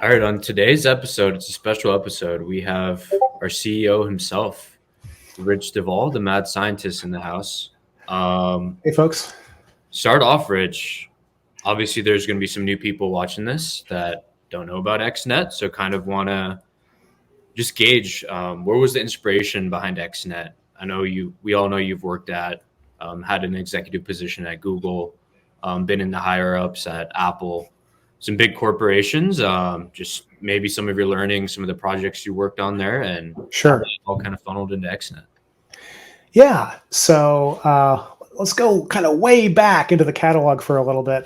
All right, on today's episode, it's a special episode. We have our CEO himself, Rich DeVaul, the mad scientist in the house. Hey, folks. Start off, Rich. Obviously, there's going to be some new people watching this that don't know about XNET, so kind of want to just gauge where was the inspiration behind XNET. I know we all know you've worked at, had an executive position at Google, been in the higher ups at Apple, some big corporations. Just maybe some of your learning, some of the projects you worked on there, and how that all kind of funneled into XNET. Yeah. So let's go kind of way back into the catalog for a little bit.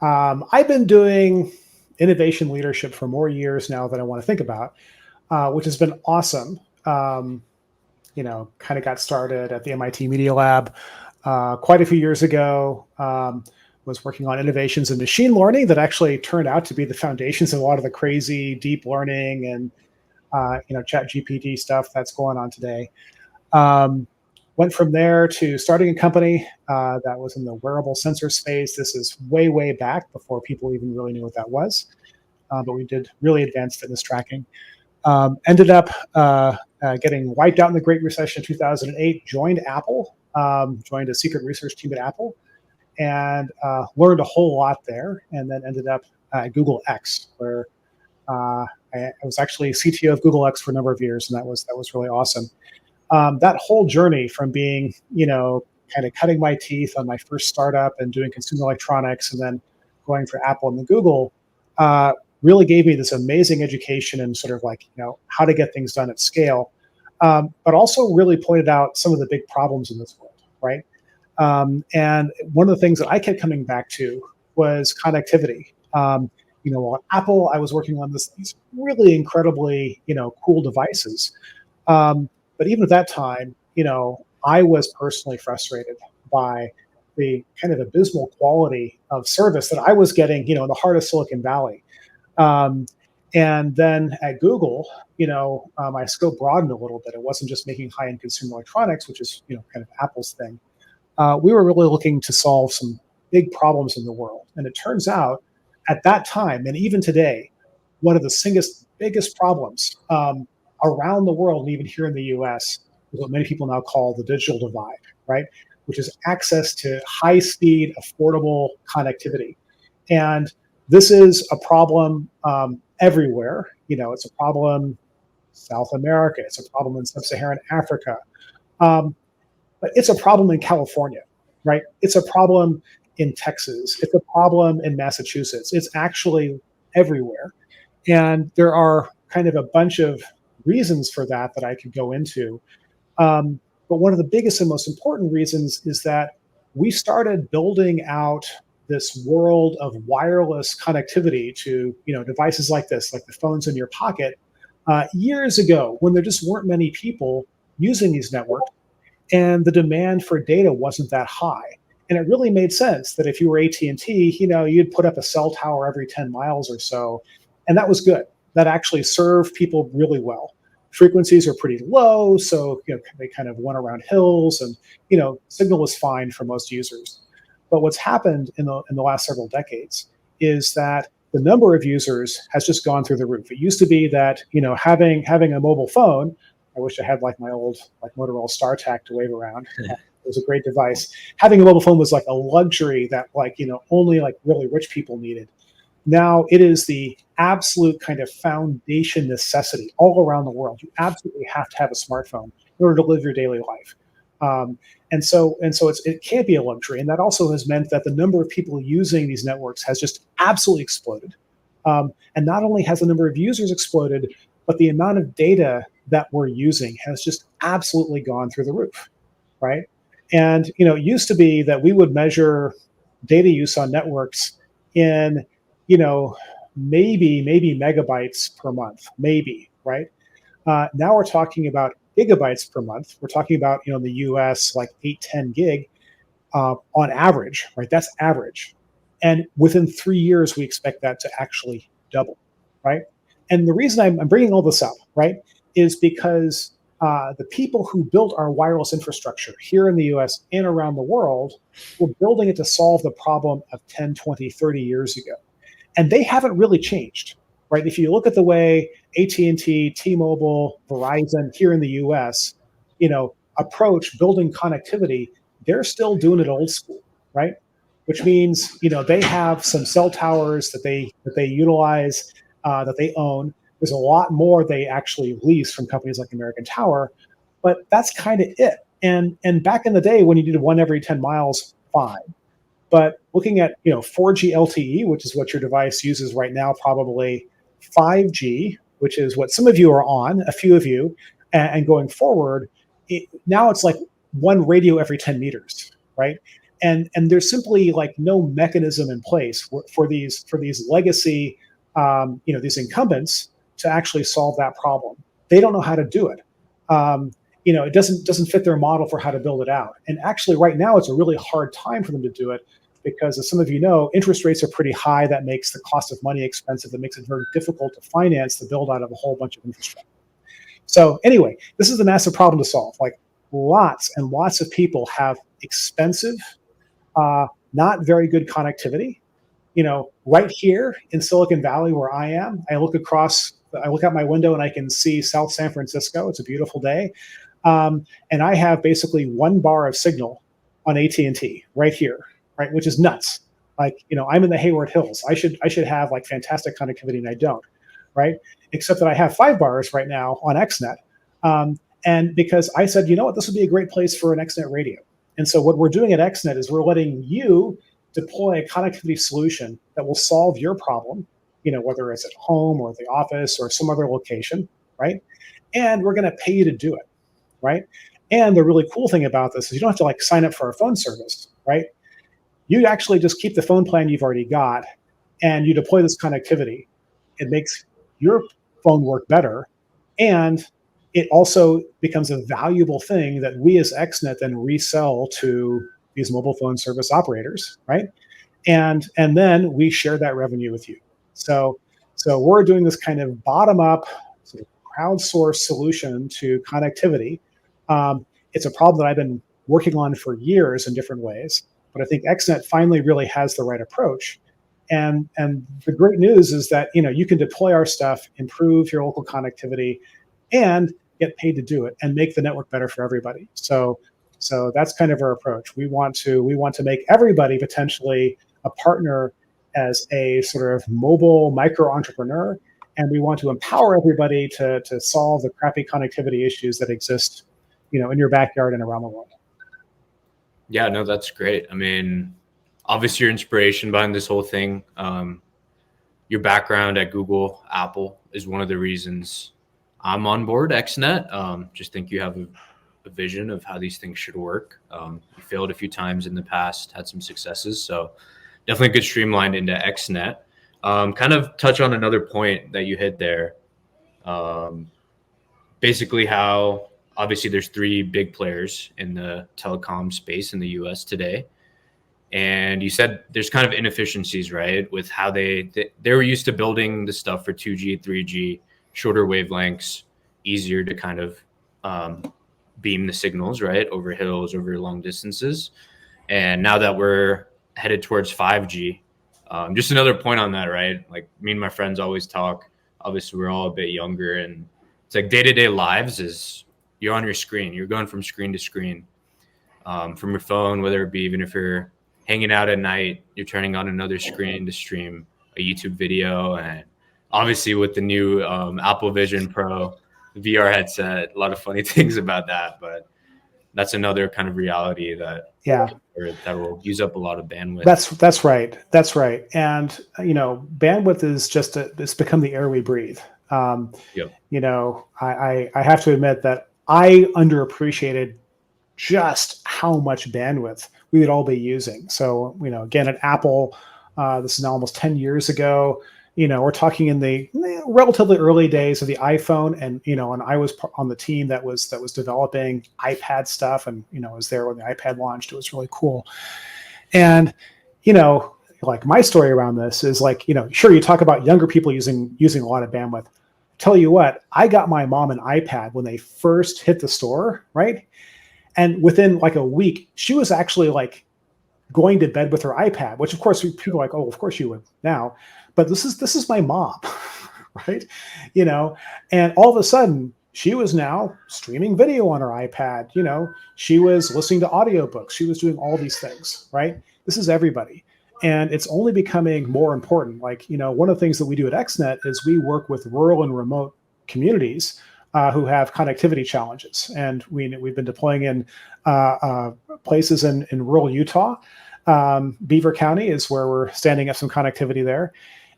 I've been doing innovation leadership for more years now than I want to think about, which has been awesome. Kind of got started at the MIT Media Lab quite a few years ago. Was working on innovations in machine learning that actually turned out to be the foundations of a lot of the crazy deep learning and chat GPT stuff that's going on today. Went from there to starting a company that was in the wearable sensor space. This is way back before people even really knew what that was. But we did really advanced fitness tracking. Ended up getting wiped out in the Great Recession in 2008, joined Apple, joined a secret research team at Apple, and learned a whole lot there, and then ended up at Google X, where I was actually CTO of Google X for a number of years, and that was really awesome. That whole journey from being, kind of cutting my teeth on my first startup and doing consumer electronics, and then going for Apple and then Google, really gave me this amazing education and sort of how to get things done at scale, but also really pointed out some of the big problems in this world, right? And one of the things that I kept coming back to was connectivity. At Apple, I was working on these really incredibly, cool devices. But even at that time, I was personally frustrated by the kind of abysmal quality of service that I was getting, in the heart of Silicon Valley. And then at Google, my scope broadened a little bit. It wasn't just making high-end consumer electronics, which is, kind of Apple's thing. We were really looking to solve some big problems in the world. And it turns out at that time, and even today, one of the biggest problems around the world, and even here in the US, is what many people now call the digital divide, right? Which is access to high-speed, affordable connectivity. And this is a problem everywhere. It's a problem in South America. It's a problem in sub-Saharan Africa. But it's a problem in California, right? It's a problem in Texas. It's a problem in Massachusetts. It's actually everywhere. And there are kind of a bunch of reasons for that I could go into. But one of the biggest and most important reasons is that we started building out this world of wireless connectivity to devices like this, like the phones in your pocket, years ago, when there just weren't many people using these networks. And the demand for data wasn't that high. And it really made sense that if you were AT&T, you'd put up a cell tower every 10 miles or so. And that was good. That actually served people really well. Frequencies are pretty low, so they kind of went around hills, and signal was fine for most users. But what's happened in the last several decades is that the number of users has just gone through the roof. It used to be that having a mobile phone, I wish I had my old Motorola StarTAC to wave around. It was a great device. Having a mobile phone was like a luxury that only really rich people needed. Now it is the absolute kind of foundation necessity all around the world. You absolutely have to have a smartphone in order to live your daily life. And so it can't be a luxury. And that also has meant that the number of people using these networks has just absolutely exploded. And not only has the number of users exploded, but the amount of data that we're using has just absolutely gone through the roof, right? And it used to be that we would measure data use on networks in maybe megabytes per month, maybe, right? Now we're talking about gigabytes per month. We're talking about in the US 8-10 gig on average, right? That's average. And within 3 years, we expect that to actually double, right? And the reason I'm bringing all this up, right, is because the people who built our wireless infrastructure here in the US and around the world were building it to solve the problem of 10, 20, 30 years ago. And they haven't really changed. right? If you look at the way AT&T, T-Mobile, Verizon here in the US, approach building connectivity, they're still doing it old school, right? Which means, they have some cell towers that they utilize, that they own. There's a lot more they actually lease from companies like American Tower, but that's kind of it. And back in the day when you did one every 10 miles, fine. But looking at 4G LTE, which is what your device uses right now, probably 5G, which is what some of you are on, a few of you, and going forward, now it's like one radio every 10 meters, right? And there's simply like no mechanism in place for these legacy, these incumbents to actually solve that problem. They don't know how to do it. It doesn't fit their model for how to build it out. And actually, right now, it's a really hard time for them to do it because, as some of you know, interest rates are pretty high. That makes the cost of money expensive. That makes it very difficult to finance the build out of a whole bunch of infrastructure. So anyway, this is a massive problem to solve. Like lots and lots of people have expensive, not very good connectivity. Right here in Silicon Valley where I am, I look out my window and I can see South San Francisco. It's a beautiful day. And I have basically 1 bar of signal on AT&T right here, right? Which is nuts. Like, I'm in the Hayward Hills. I should have like fantastic connectivity and I don't, right? Except that I have 5 bars right now on XNET. And because I said, this would be a great place for an XNET radio. And so what we're doing at XNET is we're letting you deploy a connectivity solution that will solve your problem, whether it's at home or at the office or some other location, right? And we're going to pay you to do it, right? And the really cool thing about this is you don't have to like sign up for a phone service, right? You actually just keep the phone plan you've already got and you deploy this connectivity. It makes your phone work better. And it also becomes a valuable thing that we as XNET then resell to these mobile phone service operators, right? And then we share that revenue with you. So we're doing this kind of bottom-up, sort of crowdsourced solution to connectivity. It's a problem that I've been working on for years in different ways, but I think XNET finally really has the right approach. And the great news is that you can deploy our stuff, improve your local connectivity, and get paid to do it, and make the network better for everybody. So that's kind of our approach. We want to make everybody potentially a partner as a sort of mobile micro entrepreneur, and we want to empower everybody to solve the crappy connectivity issues that exist, in your backyard and around the world. Yeah, no, that's great. I mean, obviously your inspiration behind this whole thing, your background at Google, Apple is one of the reasons I'm on board XNET. Just think you have a vision of how these things should work. You failed a few times in the past, had some successes. So definitely good streamlined into XNET. Kind of touch on another point that you hit there. Basically how obviously there's 3 big players in the telecom space in the US today. And you said there's kind of inefficiencies, right? With how they were used to building the stuff for 2G, 3G, shorter wavelengths, easier to kind of beam the signals, right? Over hills, over long distances. And now that we're headed towards 5G, just another point on that, right? Like me and my friends always talk, obviously we're all a bit younger, and it's like day-to-day lives is you're on your screen. You're going from screen to screen, from your phone, whether it be even if you're hanging out at night, you're turning on another screen to stream a YouTube video. And obviously with the new Apple Vision Pro VR headset, a lot of funny things about that, but that's another kind of reality that will use up a lot of bandwidth. That's right. And bandwidth is it's become the air we breathe. Yep. I have to admit that I underappreciated just how much bandwidth we would all be using. So, again, at Apple, this is now almost 10 years ago, we're talking in the relatively early days of the iPhone, and, and I was on the team that was developing iPad stuff, and, I was there when the iPad launched. It was really cool. And, like my story around this is like, sure, you talk about younger people using a lot of bandwidth. Tell you what, I got my mom an iPad when they first hit the store, right? And within like a week, she was actually like going to bed with her iPad, which of course people are like, oh, of course you would now. But this is my mom, right? You know, and all of a sudden she was now streaming video on her iPad. You know, she was listening to audiobooks. She was doing all these things, right? This is everybody. And it's only becoming more important. Like, you know, one of the things that we do at XNET is we work with rural and remote communities who have connectivity challenges. And we've been deploying in places in rural Utah. Beaver County is where we're standing up some connectivity there.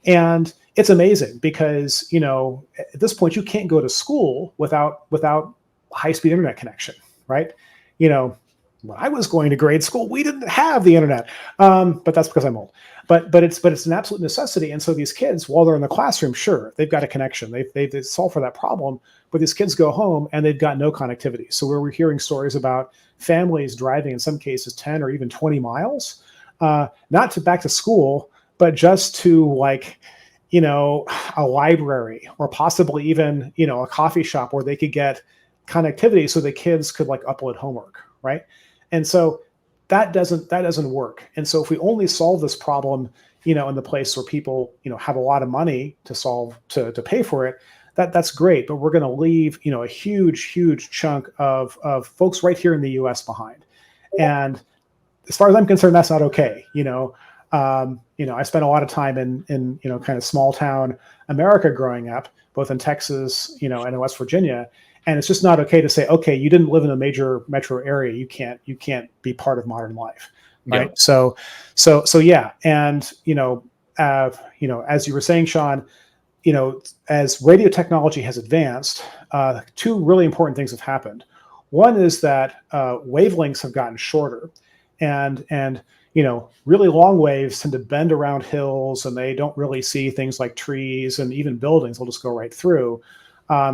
And it's amazing because, you know, at this point, you can't go to school without high-speed internet connection, right? You know, when I was going to grade school, we didn't have the internet, but that's because I'm old. But it's an absolute necessity. And so these kids, while they're in the classroom, sure, they've got a connection. They've solved for that problem. But these kids go home and they've got no connectivity. So where we're hearing stories about families driving, in some cases, 10 or even 20 miles, not to back to school, but just to, like, you know, a library or possibly even, you know, a coffee shop where they could get connectivity so the kids could, like, upload homework, right? And so that doesn't work. And so if we only solve this problem, you know, in the place where people, you know, have a lot of money to pay for it, that's great. But we're going to leave, you know, a huge chunk of folks right here in the U.S. behind. And as far as I'm concerned, that's not okay. You know, I spent a lot of time in you know, kind of small town America growing up, both in Texas, you know, and in West Virginia. And it's just not okay to say, okay, you didn't live in a major metro area, you can't be part of modern life, right? Yeah. So yeah, and you know, as you were saying, Sean, you know, as radio technology has advanced, two really important things have happened. One is that wavelengths have gotten shorter, and you know, really long waves tend to bend around hills, and they don't really see things like trees and even buildings. They'll just go right through.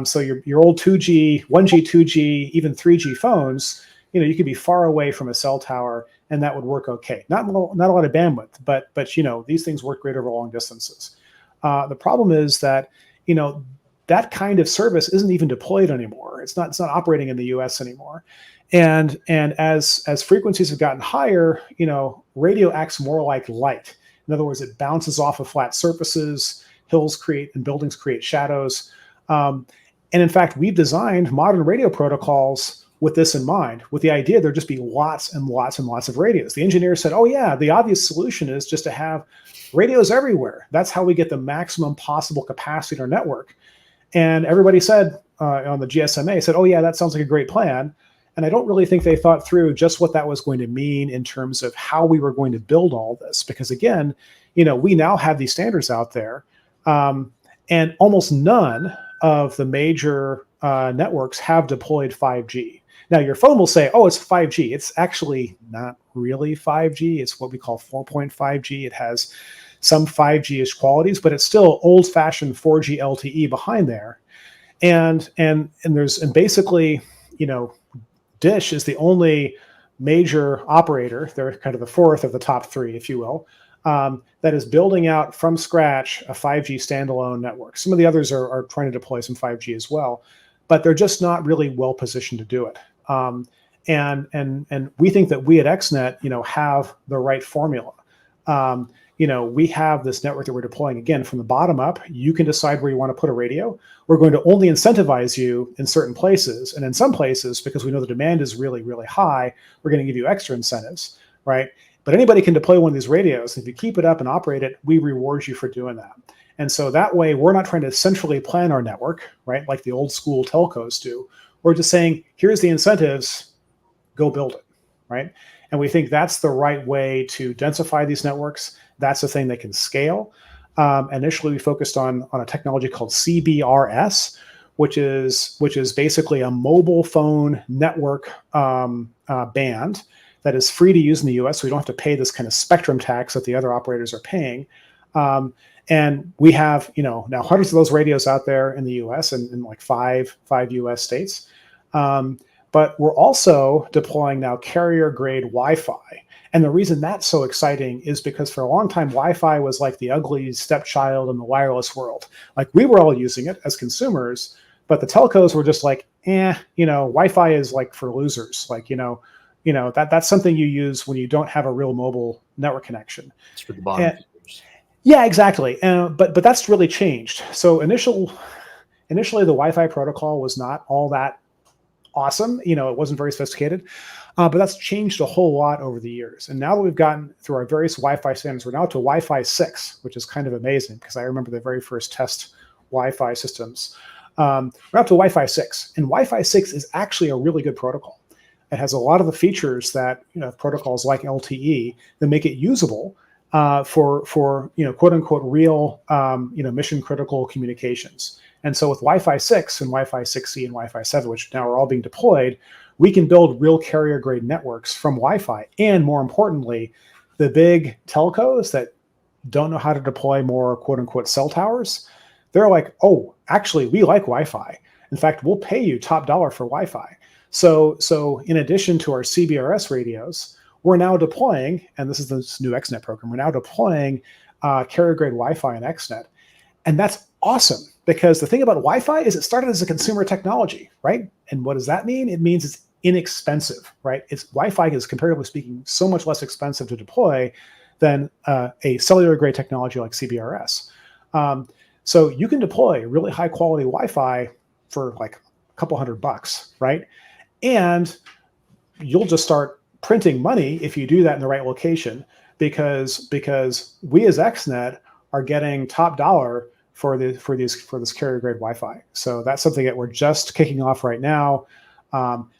So your old 2G, 1G, 2G, even 3G phones, you know, you could be far away from a cell tower and that would work okay. Not a lot of bandwidth, but you know, these things work great over long distances. The problem is that, you know, that kind of service isn't even deployed anymore. It's not operating in the US anymore. And as frequencies have gotten higher, you know, radio acts more like light. In other words, it bounces off of flat surfaces, hills create and buildings create shadows. And in fact, we've designed modern radio protocols with this in mind, with the idea there'd just be lots and lots and lots of radios. The engineers said, oh yeah, the obvious solution is just to have radios everywhere. That's how we get the maximum possible capacity in our network. And everybody said on the GSMA said, oh yeah, that sounds like a great plan. And I don't really think they thought through just what that was going to mean in terms of how we were going to build all this. Because again, you know, we now have these standards out there, and almost none of the major networks have deployed 5G. Now your phone will say, oh, it's 5G. It's actually not really 5G. It's what we call 4.5G. It has some 5G-ish qualities, but it's still old-fashioned 4G LTE behind there. And basically, you know, Dish is the only major operator. They're kind of the fourth of the top three, if you will, that is building out from scratch a 5G standalone network. Some of the others are trying to deploy some 5G as well, but they're just not really well positioned to do it. And we think that we at XNET, you know, have the right formula. You know, we have this network that we're deploying, again, from the bottom up. You can decide where you want to put a radio. We're going to only incentivize you in certain places. And in some places, because we know the demand is really, really high, we're going to give you extra incentives, right? But anybody can deploy one of these radios. If you keep it up and operate it, we reward you for doing that. And so that way, we're not trying to centrally plan our network, right, like the old school telcos do. We're just saying, here's the incentives, go build it, right? And we think that's the right way to densify these networks. That's the thing that can scale. Initially, we focused on a technology called CBRS, which is basically a mobile phone network band that is free to use in the US, so we don't have to pay this kind of spectrum tax that the other operators are paying. And we have, you know, now hundreds of those radios out there in the US and in like five US states. But we're also deploying now carrier-grade Wi-Fi. And the reason that's so exciting is because for a long time, Wi-Fi was like the ugly stepchild in the wireless world. Like we were all using it as consumers, but the telcos were just like, you know, Wi-Fi is like for losers. Like, you know, that's something you use when you don't have a real mobile network connection. It's for the bottom feeders. Yeah, exactly. But that's really changed. So initially the Wi-Fi protocol was not all that awesome. It wasn't very sophisticated, but that's changed a whole lot over the years. And now that we've gotten through our various Wi-Fi standards, we're now to Wi-Fi 6, which is kind of amazing because I remember the very first test Wi-Fi systems. We're up to Wi-Fi 6, and Wi-Fi 6 is actually a really good protocol. It has a lot of the features that protocols like LTE that make it usable for quote unquote real mission critical communications. And so with Wi-Fi 6 and Wi-Fi 6E and Wi-Fi 7, which now are all being deployed, we can build real carrier grade networks from Wi-Fi. And more importantly, the big telcos that don't know how to deploy more quote unquote cell towers, they're like, oh, actually, we like Wi-Fi. In fact, we'll pay you top dollar for Wi-Fi. So in addition to our CBRS radios, we're now deploying, and this is this new XNET program, we're now deploying carrier grade Wi-Fi and XNET. And that's awesome because the thing about Wi-Fi is it started as a consumer technology, right? And what does that mean? It means it's inexpensive, right? Wi-Fi is, comparatively speaking, so much less expensive to deploy than a cellular grade technology like CBRS. So you can deploy really high quality Wi-Fi for like a couple $100, right? And you'll just start printing money if you do that in the right location, because we as XNET are getting top dollar for this carrier grade Wi-Fi. So that's something that we're just kicking off right now.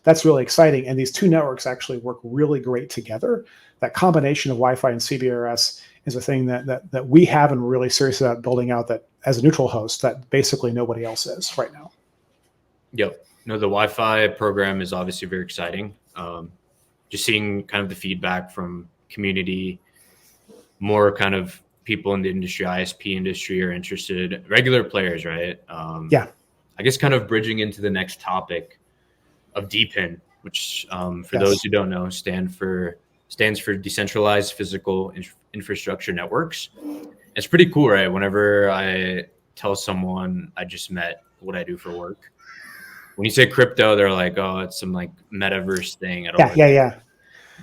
That's really exciting, and these two networks actually work really great together. That combination of Wi-Fi and CBRS is a thing that we haven't really serious about building out, that as a neutral host that basically nobody else is right now. Yep. No, the Wi-Fi program is obviously very exciting. Just seeing kind of the feedback from community, more kind of people in the industry, ISP industry are interested, regular players, right? Yeah. I guess kind of bridging into the next topic of DePIN, which for those who don't know, stands for Decentralized Physical Infrastructure Networks. It's pretty cool, right? Whenever I tell someone I just met what I do for work, when you say crypto, they're like, oh, it's some like metaverse thing. Yeah.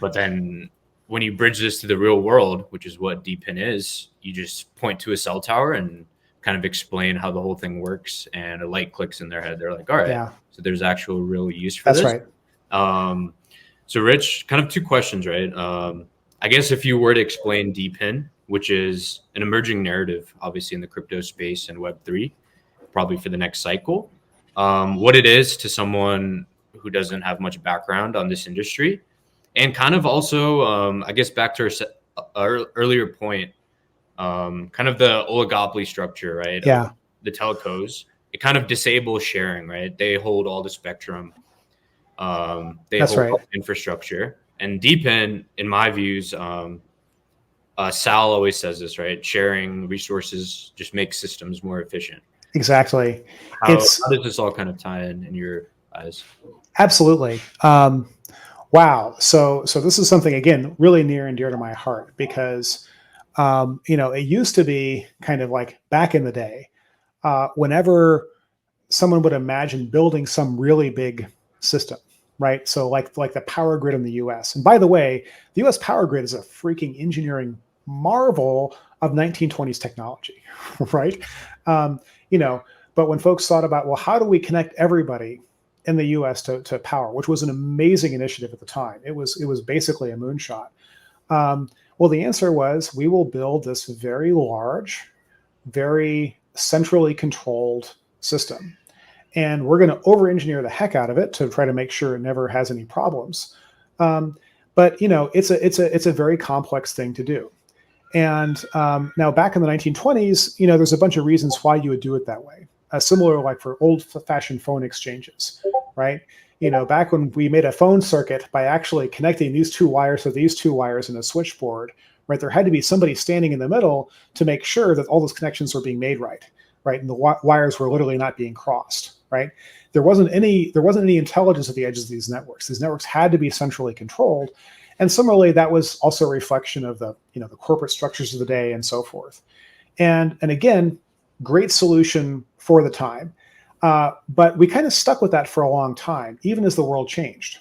But then when you bridge this to the real world, which is what DePIN is, you just point to a cell tower and kind of explain how the whole thing works, and a light clicks in their head. They're like, all right, so there's actual real use for this. That's right. So Rich, kind of two questions, right? I guess if you were to explain DePIN, which is an emerging narrative, obviously in the crypto space and Web3, probably for the next cycle, what it is to someone who doesn't have much background on this industry, and kind of also, I guess back to our earlier point, kind of the oligopoly structure, right? Yeah. The telcos, it kind of disables sharing, right? They hold all the spectrum. They hold all the infrastructure. And DePIN, in my views, Sal always says this, right? Sharing resources just makes systems more efficient. Exactly. How does this all kind of tie in your eyes? Absolutely. Wow. So this is something, again, really near and dear to my heart, because it used to be kind of like back in the day, whenever someone would imagine building some really big system, right? So like the power grid in the US. And by the way, the US power grid is a freaking engineering marvel of 1920s technology, right? But when folks thought about, well, how do we connect everybody in the US to power, which was an amazing initiative at the time. It was basically a moonshot. Well, the answer was, we will build this very large, very centrally controlled system. And we're going to over-engineer the heck out of it to try to make sure it never has any problems. But it's a very complex thing to do. And now back in the 1920s, there's a bunch of reasons why you would do it that way. Similar like for old-fashioned phone exchanges, right? Back when we made a phone circuit by actually connecting these two wires to these two wires in a switchboard, right? There had to be somebody standing in the middle to make sure that all those connections were being made right? And the wires were literally not being crossed, right? There wasn't any intelligence at the edges of these networks. These networks had to be centrally controlled. And similarly, that was also a reflection of the corporate structures of the day and so forth. And again, great solution for the time. But we kind of stuck with that for a long time, even as the world changed.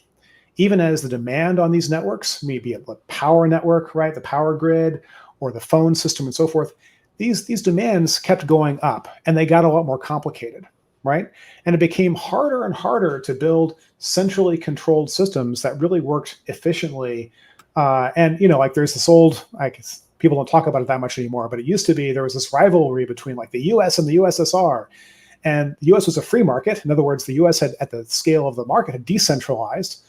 Even as the demand on these networks, maybe it the power network, right, the power grid, or the phone system and so forth, these demands kept going up, and they got a lot more complicated, right? And it became harder and harder to build centrally controlled systems that really worked efficiently. And like there's this old, people don't talk about it that much anymore, but it used to be there was this rivalry between like the U.S. and the USSR. And the U.S. was a free market. In other words, the U.S. had, at the scale of the market, had decentralized.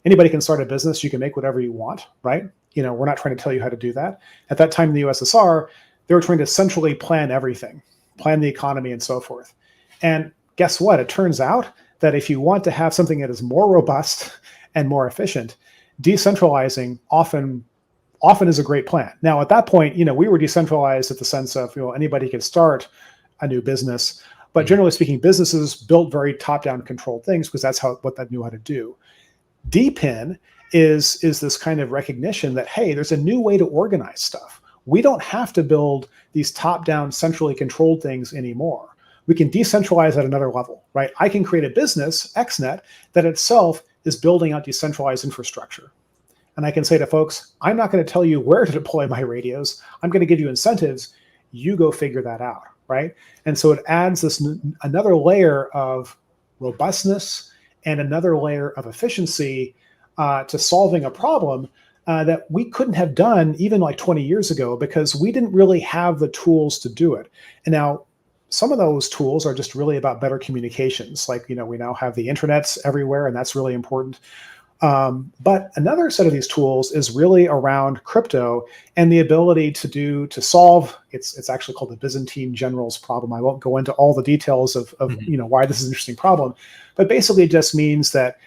Anybody can start a business. You can make whatever you want, right? We're not trying to tell you how to do that. At that time in the USSR, they were trying to centrally plan everything, plan the economy and so forth. And guess what? It turns out that if you want to have something that is more robust and more efficient, decentralizing often is a great plan. Now, at that point, we were decentralized at the sense of, anybody could start a new business. But generally speaking, businesses built very top-down controlled things because that's what they knew how to do. DePIN is this kind of recognition that, hey, there's a new way to organize stuff. We don't have to build these top-down centrally controlled things anymore. We can decentralize at another level, right? I can create a business, XNET, that itself is building out decentralized infrastructure. And I can say to folks, I'm not going to tell you where to deploy my radios. I'm going to give you incentives. You go figure that out, right? And so it adds this another layer of robustness and another layer of efficiency to solving a problem that we couldn't have done even like 20 years ago because we didn't really have the tools to do it. And now some of those tools are just really about better communications. Like, we now have the internets everywhere, and that's really important. But another set of these tools is really around crypto and the ability to solve, it's actually called the Byzantine generals problem. I won't go into all the details of why this is an interesting problem, but basically it just means that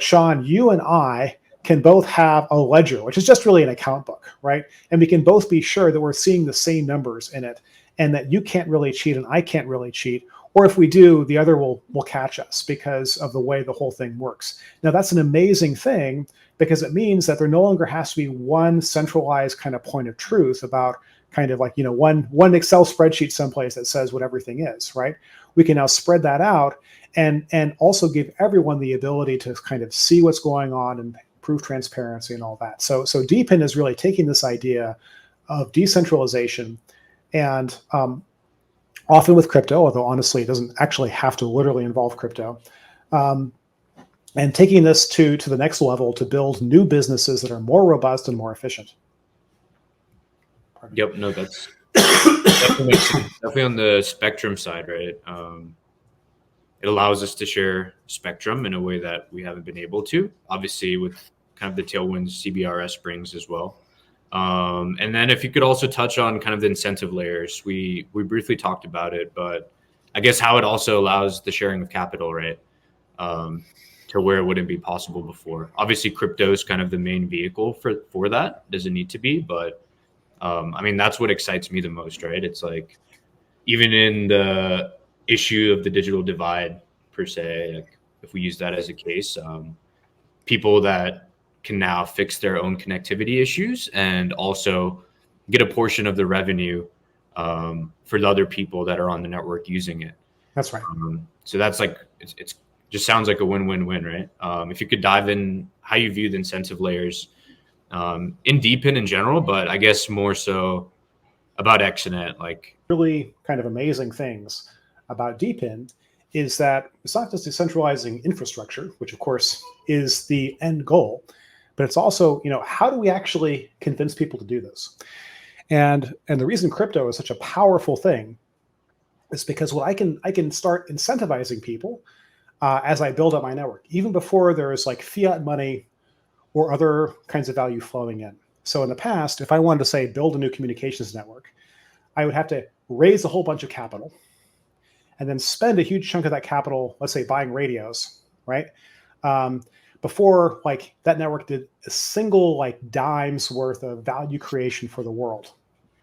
Sean, you and I can both have a ledger, which is just really an account book, right? And we can both be sure that we're seeing the same numbers in it and that you can't really cheat and I can't really cheat. Or if we do, the other will catch us because of the way the whole thing works. Now, that's an amazing thing because it means that there no longer has to be one centralized kind of point of truth about kind of like, one Excel spreadsheet someplace that says what everything is, right? We can now spread that out and also give everyone the ability to kind of see what's going on and prove transparency and all that. So DePIN is really taking this idea of decentralization and often with crypto, although honestly, it doesn't actually have to literally involve crypto, and taking this to the next level to build new businesses that are more robust and more efficient. Yep, no, that's definitely on the spectrum side, right? It allows us to share spectrum in a way that we haven't been able to, obviously with kind of the tailwinds CBRS brings as well. And then if you could also touch on kind of the incentive layers, we briefly talked about it, but I guess how it also allows the sharing of capital, right? To where it wouldn't be possible before. Obviously, crypto is kind of the main vehicle for that. Doesn't need to be, but I mean, that's what excites me the most, right? It's like, even in the issue of the digital divide per se, like if we use that as a case, people that can now fix their own connectivity issues and also get a portion of the revenue for the other people that are on the network using it. That's right. So that's like, it's just sounds like a win-win-win, right? If you could dive in how you view the incentive layers in DePIN in general, but I guess more so about XNET, like really kind of amazing things about DePIN is that it's not just decentralizing infrastructure, which of course is the end goal, but it's also, how do we actually convince people to do this? And the reason crypto is such a powerful thing is because I can start incentivizing people as I build up my network, even before there is like fiat money or other kinds of value flowing in. So in the past, if I wanted to say build a new communications network, I would have to raise a whole bunch of capital and then spend a huge chunk of that capital, let's say buying radios, right? Before like that network did a single like dime's worth of value creation for the world.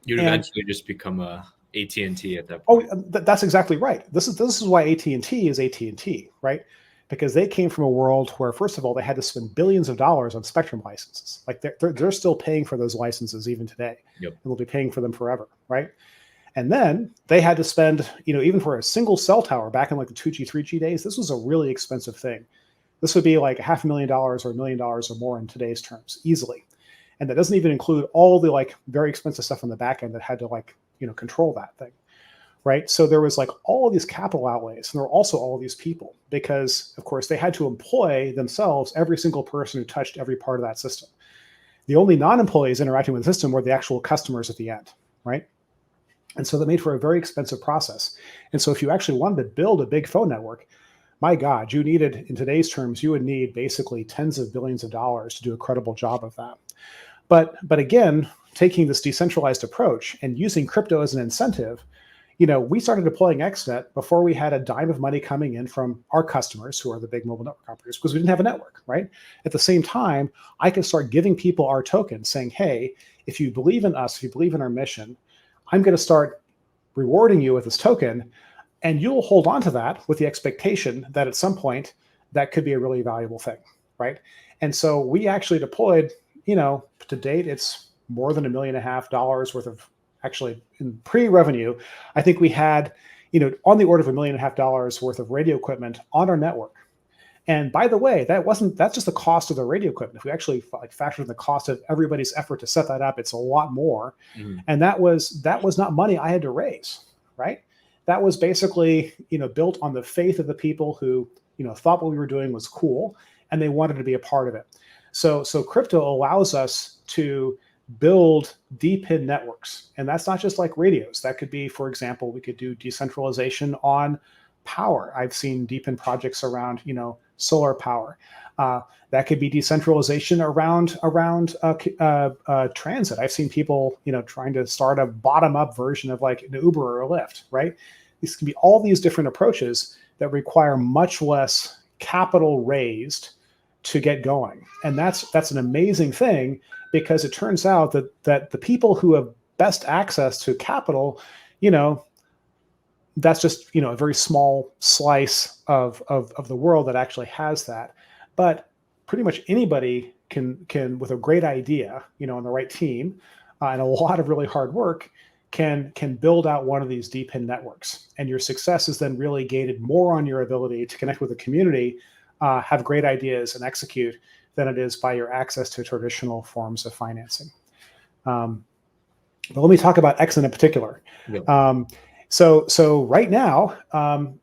You'd eventually just become a AT&T at that point. Oh, that's exactly right. This is why AT&T is AT&T, right? Because they came from a world where, first of all, they had to spend billions of dollars on spectrum licenses. Like they're still paying for those licenses even today. Yep. And they'll be paying for them forever, right? And then they had to spend, even for a single cell tower back in like the 2G, 3G days, this was a really expensive thing. This would be like $500,000 or $1 million or more in today's terms, easily. And that doesn't even include all the like very expensive stuff on the back end that had to like control that thing, right? So there was like all of these capital outlays, and there were also all of these people because, of course, they had to employ themselves every single person who touched every part of that system. The only non-employees interacting with the system were the actual customers at the end, right? And so that made for a very expensive process. And so if you actually wanted to build a big phone network, my God, you needed, in today's terms, you would need basically tens of billions of dollars to do a credible job of that. But again, taking this decentralized approach and using crypto as an incentive, we started deploying XNET before we had a dime of money coming in from our customers, who are the big mobile network operators, because we didn't have a network, right? At the same time, I could start giving people our tokens saying, hey, if you believe in us, if you believe in our mission, I'm going to start rewarding you with this token, and you'll hold on to that with the expectation that at some point that could be a really valuable thing, right? And so we actually deployed, to date, it's more than $1.5 million worth of, actually in pre-revenue, I think we had, on the order of $1.5 million worth of radio equipment on our network. And by the way, that's just the cost of the radio equipment. If we actually factor in the cost of everybody's effort to set that up, it's a lot more. Mm-hmm. And that was not money I had to raise, right? That was basically, built on the faith of the people who, thought what we were doing was cool and they wanted to be a part of it. So crypto allows us to build DePIN networks. And that's not just like radios. That could be, for example, we could do decentralization on power. I've seen DePIN projects around, solar power. That could be decentralization around transit. I've seen people, trying to start a bottom-up version of like an Uber or a Lyft, right? These can be all these different approaches that require much less capital raised to get going. And that's an amazing thing, because it turns out that the people who have best access to capital, that's just, a very small slice of the world that actually has that. But pretty much anybody can with a great idea, on the right team, and a lot of really hard work, can build out one of these DePIN networks. And your success is then really gated more on your ability to connect with the community, have great ideas, and execute, than it is by your access to traditional forms of financing. But let me talk about XNET in particular. Yeah. So right now,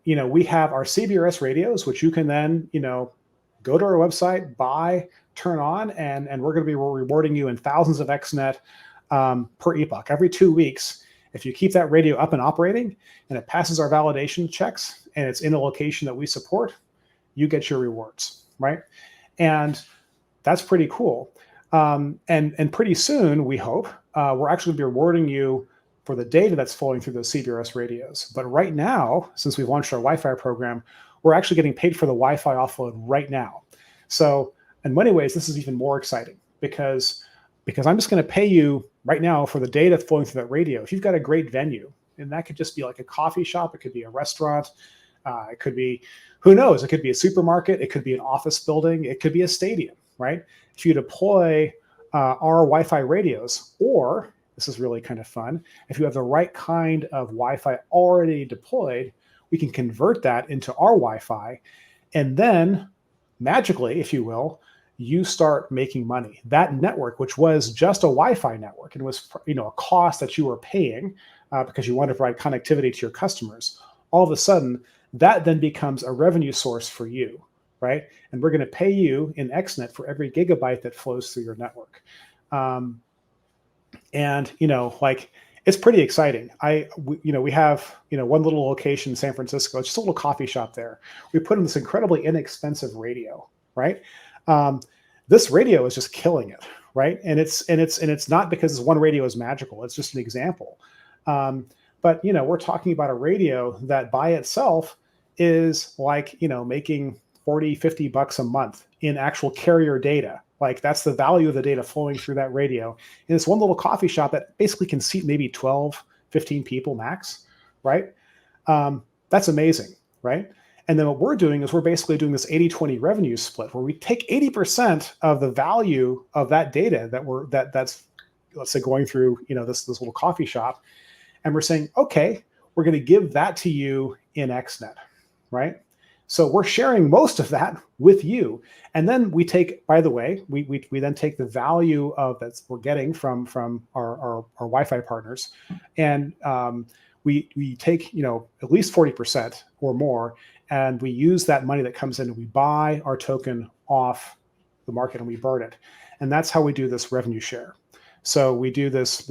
we have our CBRS radios, which you can then, go to our website, buy, turn on, and we're going to be rewarding you in thousands of XNET per epoch. Every 2 weeks, if you keep that radio up and operating and it passes our validation checks and it's in a location that we support, you get your rewards, right? And that's pretty cool. And pretty soon, we hope, we're actually going to be rewarding you for the data that's flowing through those CBRS radios. But right now, since we've launched our Wi-Fi program, we're actually getting paid for the Wi-Fi offload right now. So in many ways, this is even more exciting because I'm just going to pay you right now for the data flowing through that radio. If you've got a great venue, and that could just be like a coffee shop, it could be a restaurant, it could be, who knows, it could be a supermarket, it could be an office building, it could be a stadium, right? If you deploy our Wi-Fi radios, or this is really kind of fun, if you have the right kind of Wi-Fi already deployed, we can convert that into our Wi-Fi, and then magically, if you will, you start making money. That network, which was just a Wi-Fi network and was, a cost that you were paying because you wanted to provide connectivity to your customers, all of a sudden, that then becomes a revenue source for you, right? And we're going to pay you in XNET for every gigabyte that flows through your network. And it's pretty exciting. We have, one little location in San Francisco. It's just a little coffee shop there. We put in this incredibly inexpensive radio, right? This radio is just killing it, right? And it's not because this one radio is magical. It's just an example. But we're talking about a radio that by itself is making $40-50 a month in actual carrier data. Like that's the value of the data flowing through that radio. And it's one little coffee shop that basically can seat maybe 12, 15 people max, right? That's amazing, right? And then what we're doing is we're basically doing this 80-20 revenue split where we take 80% of the value of that data that's let's say going through, this little coffee shop. And we're saying, okay, we're going to give that to you in XNET, right? So we're sharing most of that with you. And then we take, by the way, we then take the value of that we're getting from our Wi-Fi partners, and we take at least 40% or more, and we use that money that comes in and we buy our token off the market and we burn it. And that's how we do this revenue share. So we do this.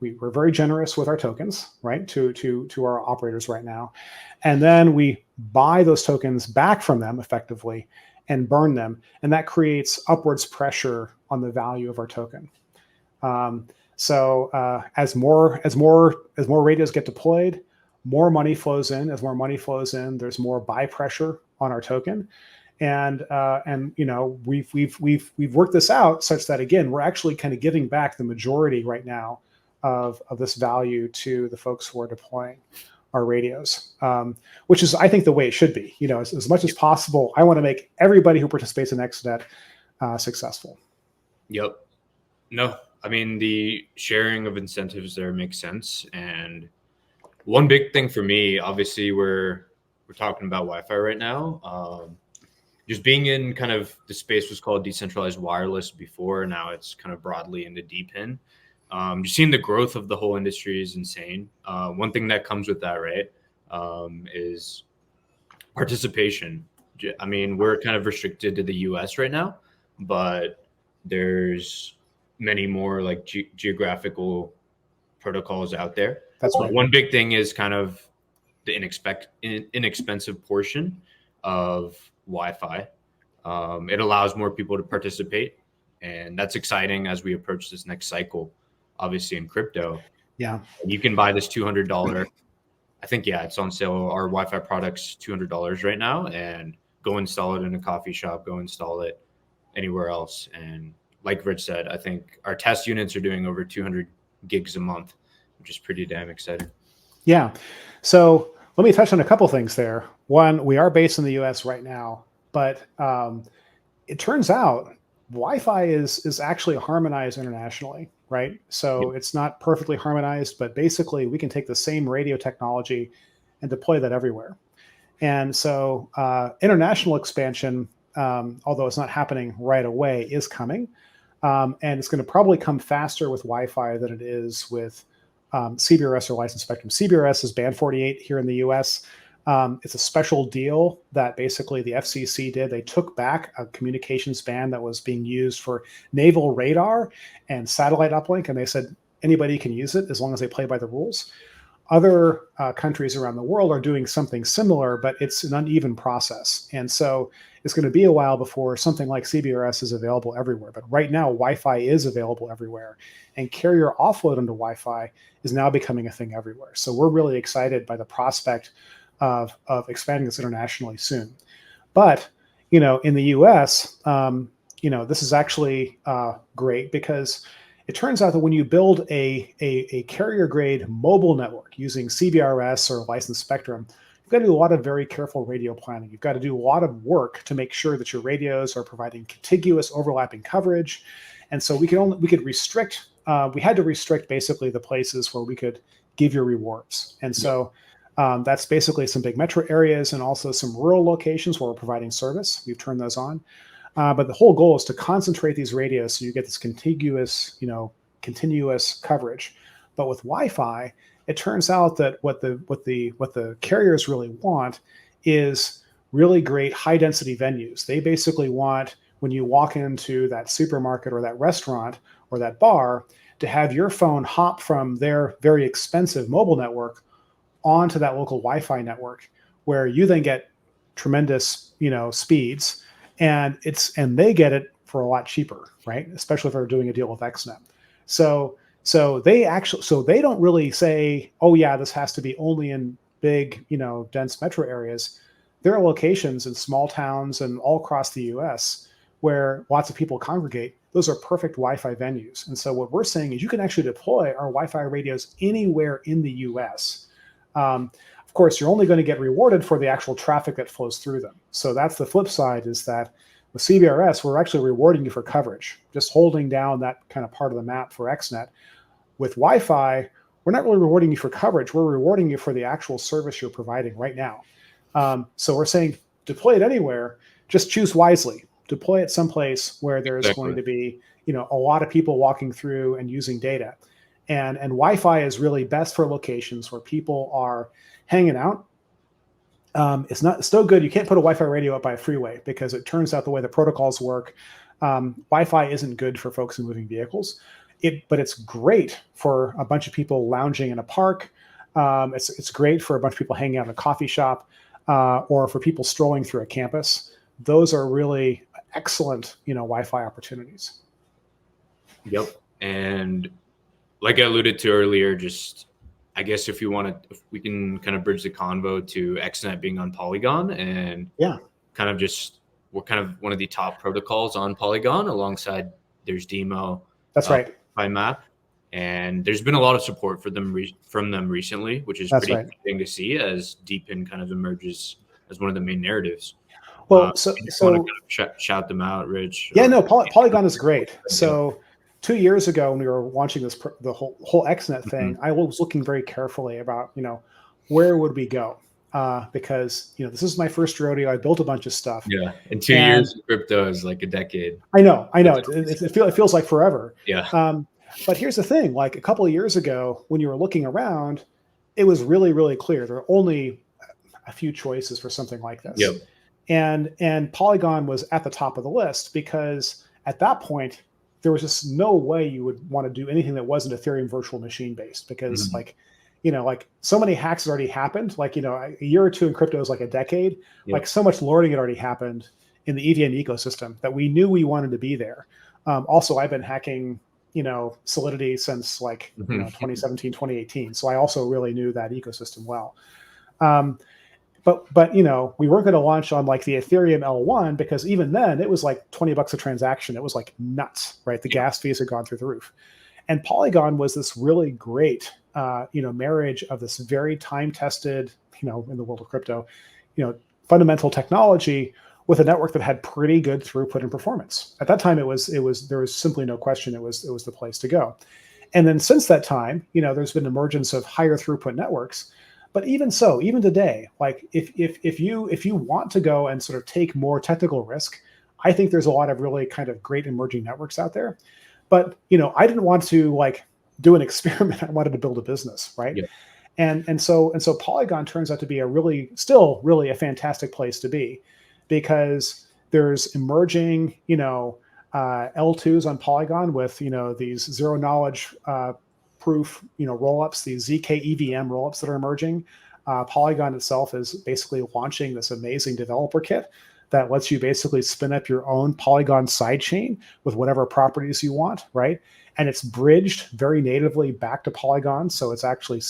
We're very generous with our tokens, right, to our operators right now, and then we buy those tokens back from them effectively and burn them, and that creates upwards pressure on the value of our token. So as more radios get deployed, more money flows in. As more money flows in, there's more buy pressure on our token. And we've worked this out such that, again, we're actually kind of giving back the majority right now of this value to the folks who are deploying our radios, which is, I think, the way it should be. As much as possible, I want to make everybody who participates in XNET successful. Yep. No, I mean, the sharing of incentives there makes sense. And one big thing for me, obviously, we're talking about Wi-Fi right now. Just being in kind of the space was called decentralized wireless before. Now it's kind of broadly into DePIN. Just seeing the growth of the whole industry is insane. One thing that comes with that, right, is participation. I mean, we're kind of restricted to the US right now, but there's many more like geographical protocols out there. That's right. One big thing is kind of the inexpensive portion of Wi-Fi. It allows more people to participate, and that's exciting as we approach this next cycle, obviously in crypto. Yeah. And you can buy this $200. I think, yeah, it's on sale. Our Wi-Fi product's $200 right now, and go install it in a coffee shop, go install it anywhere else. And like Rich said, I think our test units are doing over 200 gigs a month, which is pretty damn exciting. Yeah. So let me touch on a couple things there. One, we are based in the US right now, but it turns out Wi-Fi is actually harmonized internationally, right? So It's not perfectly harmonized, but basically we can take the same radio technology and deploy that everywhere. And so international expansion, although it's not happening right away, is coming. And it's going to probably come faster with Wi-Fi than it is with CBRS or licensed spectrum. CBRS is band 48 here in the US. It's a special deal that basically the FCC did. They took back a communications band that was being used for naval radar and satellite uplink, and they said anybody can use it as long as they play by the rules. Other countries around the world are doing something similar, but it's an uneven process. And so it's going to be a while before something like CBRS is available everywhere. But right now, Wi-Fi is available everywhere. And carrier offload onto Wi-Fi is now becoming a thing everywhere. So we're really excited by the prospect of expanding this internationally soon. But, in the US, this is actually great because it turns out that when you build a carrier-grade mobile network using CBRS or licensed spectrum, you've got to do a lot of very careful radio planning. You've got to do a lot of work to make sure that your radios are providing contiguous overlapping coverage. And so we could restrict, we had to restrict basically the places where we could give you rewards. And so that's basically some big metro areas and also some rural locations where we're providing service. We've turned those on. But the whole goal is to concentrate these radios so you get this continuous coverage. But with Wi-Fi, it turns out that what the carriers really want is really great high density venues. They basically want, when you walk into that supermarket or that restaurant or that bar, to have your phone hop from their very expensive mobile network onto that local Wi-Fi network, where you then get tremendous speeds. And they get it for a lot cheaper, right? Especially if they're doing a deal with XNET. So they don't really say, oh yeah, this has to be only in big, dense metro areas. There are locations in small towns and all across the US where lots of people congregate. Those are perfect Wi-Fi venues. And so what we're saying is you can actually deploy our Wi-Fi radios anywhere in the US. Of course, you're only going to get rewarded for the actual traffic that flows through them. So that's the flip side, is that with CBRS, we're actually rewarding you for coverage, just holding down that kind of part of the map for XNET. With Wi-Fi, we're not really rewarding you for coverage. We're rewarding you for the actual service you're providing right now. So we're saying deploy it anywhere. Just choose wisely. Deploy it someplace where there's going to be, a lot of people walking through and using data. And Wi-Fi is really best for locations where people are hanging out. It's no good. You can't put a Wi-Fi radio up by a freeway because it turns out the way the protocols work, Wi-Fi isn't good for folks in moving vehicles. But it's great for a bunch of people lounging in a park. It's great for a bunch of people hanging out in a coffee shop, or for people strolling through a campus. Those are really excellent, Wi-Fi opportunities. Yep. And like I alluded to earlier, just I guess if we can kind of bridge the convo to XNET being on Polygon, and we're kind of one of the top protocols on Polygon alongside there's Demo. That's right. By Map. And there's been a lot of support for them from them recently, which is pretty interesting to see as DePIN kind of emerges as one of the main narratives. Well, so want to kind of shout them out, Rich. Yeah, no, Polygon is great. So 2 years ago, when we were launching the whole XNET thing, I was looking very carefully about, where would we go? Because this is my first rodeo. I built a bunch of stuff. Yeah, and 2 years of crypto is like a decade. I know. It feels like forever. Yeah. But here's the thing: like a couple of years ago, when you were looking around, it was really, really clear there were only a few choices for something like this. Yep. And Polygon was at the top of the list because at that point there was just no way you would want to do anything that wasn't Ethereum virtual machine based, because like so many hacks had already happened. Like, a year or two in crypto is like a decade. Yep. Like so much learning had already happened in the EVM ecosystem that we knew we wanted to be there. Also, I've been hacking, Solidity since 2017, 2018. So I also really knew that ecosystem well. But we weren't going to launch on like the Ethereum L1 because even then it was like $20 a transaction. It was like nuts, right? The gas fees had gone through the roof. And Polygon was this really great, marriage of this very time-tested, in the world of crypto, fundamental technology with a network that had pretty good throughput and performance. At that time, there was simply no question it was the place to go. And then since that time, there's been emergence of higher throughput networks. But even so, even today, like if you want to go and sort of take more technical risk, I think there's a lot of really kind of great emerging networks out there. But I didn't want to like do an experiment. I wanted to build a business, right? Yeah. And so Polygon turns out to be still really a fantastic place to be, because there's emerging L2s on Polygon with these zero knowledge proof rollups, these ZK EVM rollups that are emerging. Polygon itself is basically launching this amazing developer kit that lets you basically spin up your own Polygon sidechain with whatever properties you want, right? And it's bridged very natively back to Polygon, so it's actually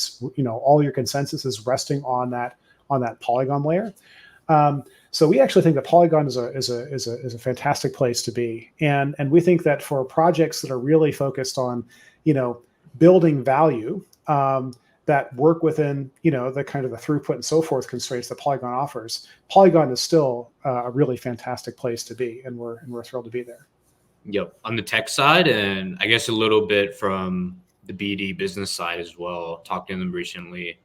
all your consensus is resting on that Polygon layer. So we actually think that Polygon is a fantastic place to be, and we think that for projects that are really focused on building value that work within the kind of the throughput and so forth constraints that Polygon offers, Polygon is still a really fantastic place to be, and we're thrilled to be there. Yep. On the tech side, and I guess a little bit from the BD business side as well, talking to them recently.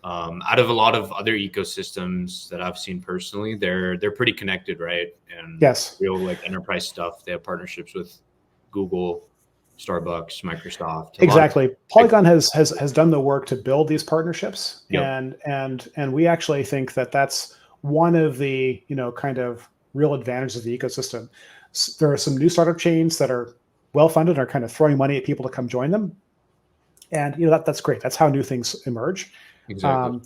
Out of a lot of other ecosystems that I've seen personally, they're pretty connected, right? And yes, real like enterprise stuff. They have partnerships with Google, Starbucks, Microsoft. Exactly. Polygon has done the work to build these partnerships, yep. and we actually think that that's one of the kind of real advantages of the ecosystem. There are some new startup chains that are well funded, are kind of throwing money at people to come join them, and that's great. That's how new things emerge. Exactly.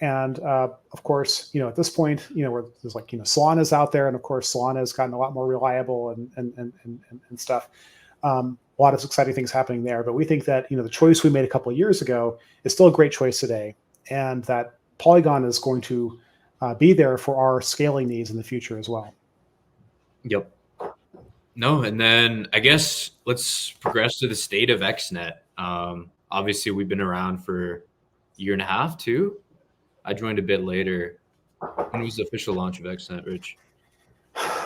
And of course, at this point, where there's like Solana's out there, and of course Solana has gotten a lot more reliable and stuff. A lot of exciting things happening there, but we think that the choice we made a couple of years ago is still a great choice today, and that Polygon is going to be there for our scaling needs in the future as well. Yep. No, and then I guess let's progress to the state of XNET. Obviously, we've been around for a year and a half too. I joined a bit later. When was the official launch of XNET, Rich?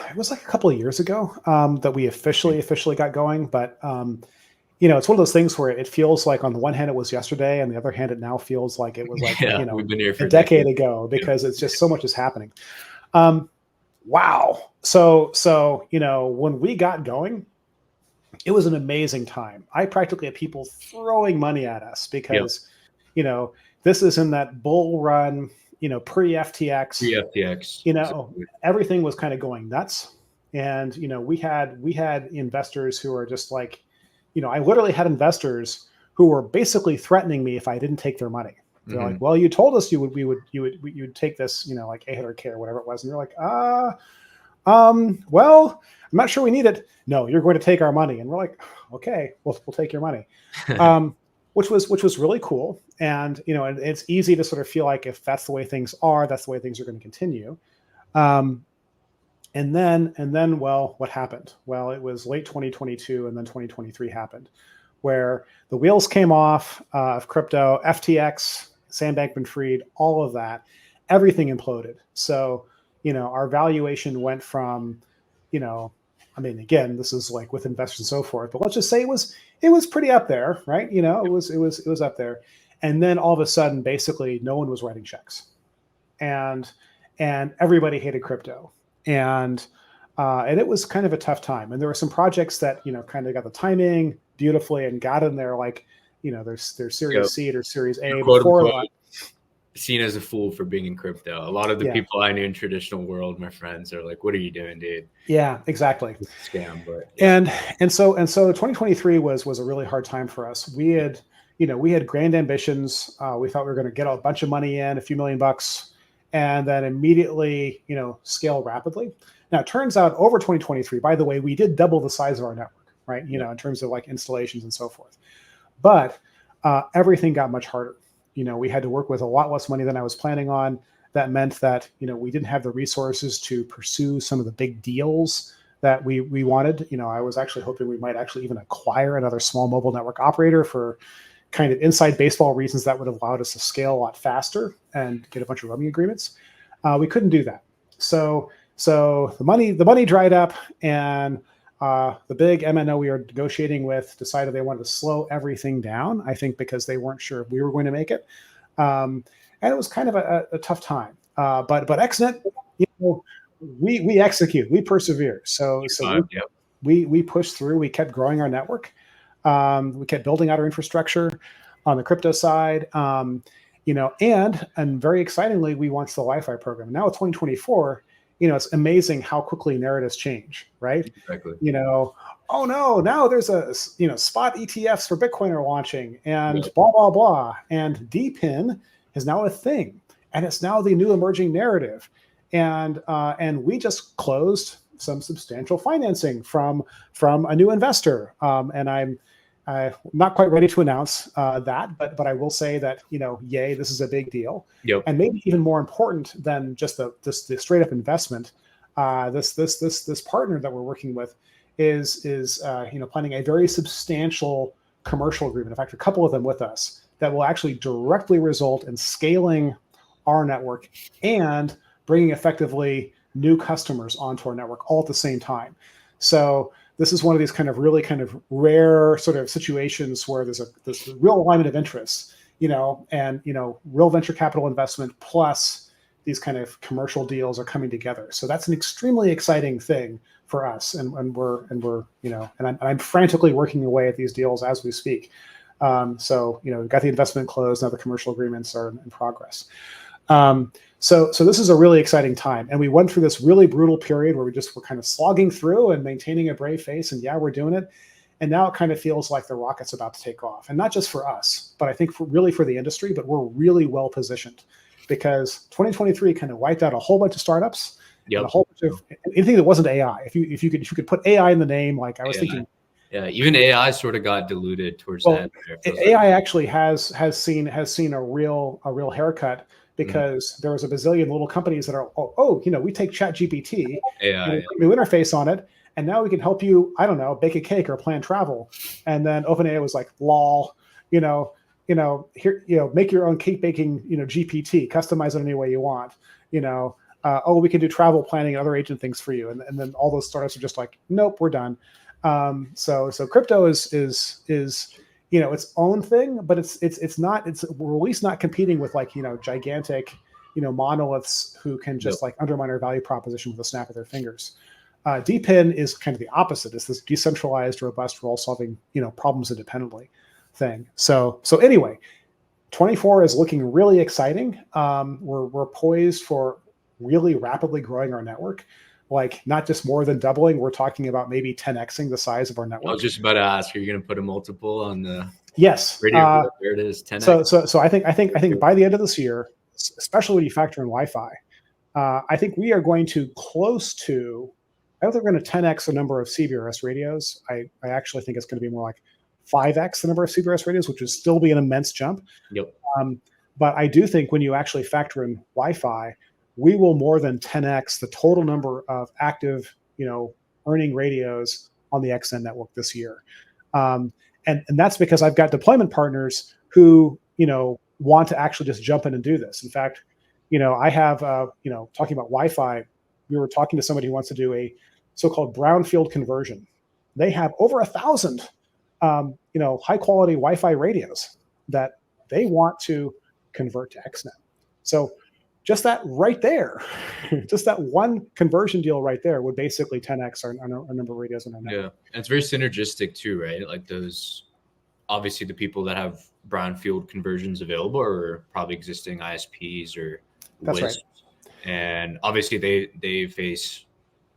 It was like a couple of years ago that we officially got going. But, it's one of those things where it feels like on the one hand it was yesterday, and the other hand it now feels like it was like, we've been here for a decade ago, because it's just so much is happening. Wow. So when we got going, it was an amazing time. I practically had people throwing money at us because, this is in that bull run, pre-FTX. Pre-FTX. Exactly. Everything was kind of going nuts, and we had investors who were just like, I literally had investors who were basically threatening me if I didn't take their money. They're like, well, you told us you would take this, like 800K or whatever it was, and you're like, well, I'm not sure we need it. No, you're going to take our money, and we're like, okay, we'll take your money, which was really cool. And and it's easy to sort of feel like if that's the way things are, that's the way things are going to continue. And then, well, what happened? Well, it was late 2022, and then 2023 happened, where the wheels came off of crypto, FTX, Sam Bankman-Fried, all of that, everything imploded. So, our valuation went from, again, this is like with investors and so forth, but let's just say it was pretty up there, right? It was up there. And then all of a sudden, basically, no one was writing checks, and everybody hated crypto, and it was kind of a tough time. And there were some projects that kind of got the timing beautifully and got in there, like their Series C or Series A before. Seen as a fool for being in crypto. A lot of the people I knew in traditional world, my friends, are like, "What are you doing, dude?" Yeah, exactly. It's a scam, but and so 2023 was a really hard time for us. We had grand ambitions. We thought we were going to get a bunch of money in, a few $1,000,000, and then immediately scale rapidly. Now it turns out over 2023, by the way, we did double the size of our network, right? In terms of like installations and so forth, but everything got much harder. We had to work with a lot less money than I was planning on. That meant that, we didn't have the resources to pursue some of the big deals that we wanted. I was actually hoping we might actually even acquire another small mobile network operator for kind of inside baseball reasons that would have allowed us to scale a lot faster and get a bunch of roaming agreements. We couldn't do that. So the money dried up, and the big MNO we were negotiating with decided they wanted to slow everything down, I think because they weren't sure if we were going to make it. And it was kind of a tough time. But XNET, we execute, we persevere. So we pushed through, we kept growing our network. We kept building out our infrastructure on the crypto side. And very excitingly, we launched the Wi-Fi program. Now with 2024, it's amazing how quickly narratives change, right? Exactly. Oh no, now there's a, spot ETFs for Bitcoin are launching, and blah, blah, blah. And DePIN is now a thing, and it's now the new emerging narrative. And we just closed some substantial financing from a new investor. And I'm not quite ready to announce that, but I will say that, yay, this is a big deal. Yep. And maybe even more important than just the straight up investment, this partner that we're working with is planning a very substantial commercial agreement. In fact, a couple of them with us that will actually directly result in scaling our network and bringing effectively new customers onto our network all at the same time. So this is one of these kind of really kind of rare sort of situations where there's this real alignment of interests, and real venture capital investment plus these kind of commercial deals are coming together. So that's an extremely exciting thing for us, and I'm frantically working away at these deals as we speak. So we've got the investment closed, now the commercial agreements are in progress. So this is a really exciting time. And we went through this really brutal period where we just were kind of slogging through and maintaining a brave face, and we're doing it. And now it kind of feels like the rocket's about to take off. And not just for us, but I think really for the industry, but we're really well positioned because 2023 kind of wiped out a whole bunch of startups. Yep. And a whole bunch of anything that wasn't AI. If you could put AI in the name, like I was thinking. Yeah, even AI sort of got diluted towards that. AI actually has seen a real haircut because there was a bazillion little companies that are we take ChatGPT, AI, new interface on it, and now we can help you, I don't know, bake a cake or plan travel. And then OpenAI was like, lol, here, make your own cake baking, GPT, customize it any way you want, we can do travel planning and other agent things for you. And then all those startups are just like, nope, we're done. So crypto is its own thing, but we're at least not competing with like, gigantic, monoliths who can just like undermine our value proposition with a snap of their fingers. DePIN is kind of the opposite. It's this decentralized, robust, role-solving, problems independently thing. So anyway, 24 is looking really exciting. We're poised for really rapidly growing our network, like not just more than doubling. We're talking about maybe 10xing the size of our network. I was just about to ask, are you going to put a multiple on the yes radio? There it is, 10x. So I think by the end of this year, especially when you factor in Wi-Fi, I think we are going to close to. I don't think we're going to 10x the number of CBRS radios. I actually think it's going to be more like 5x the number of CBRS radios, which would still be an immense jump. Yep. But I do think when you actually factor in Wi-Fi, we will more than 10x the total number of active, earning radios on the XNET network this year. And that's because I've got deployment partners who, want to actually just jump in and do this. In fact, I have, talking about Wi-Fi, we were talking to somebody who wants to do a so-called brownfield conversion. They have over 1,000, high-quality Wi-Fi radios that they want to convert to XNET. So just that right there, just that one conversion deal right there would basically 10x our number of radios in our network. Yeah, and it's very synergistic too, right? Like those, obviously the people that have brownfield conversions available are probably existing ISPs or That's WISPs. right. And obviously they face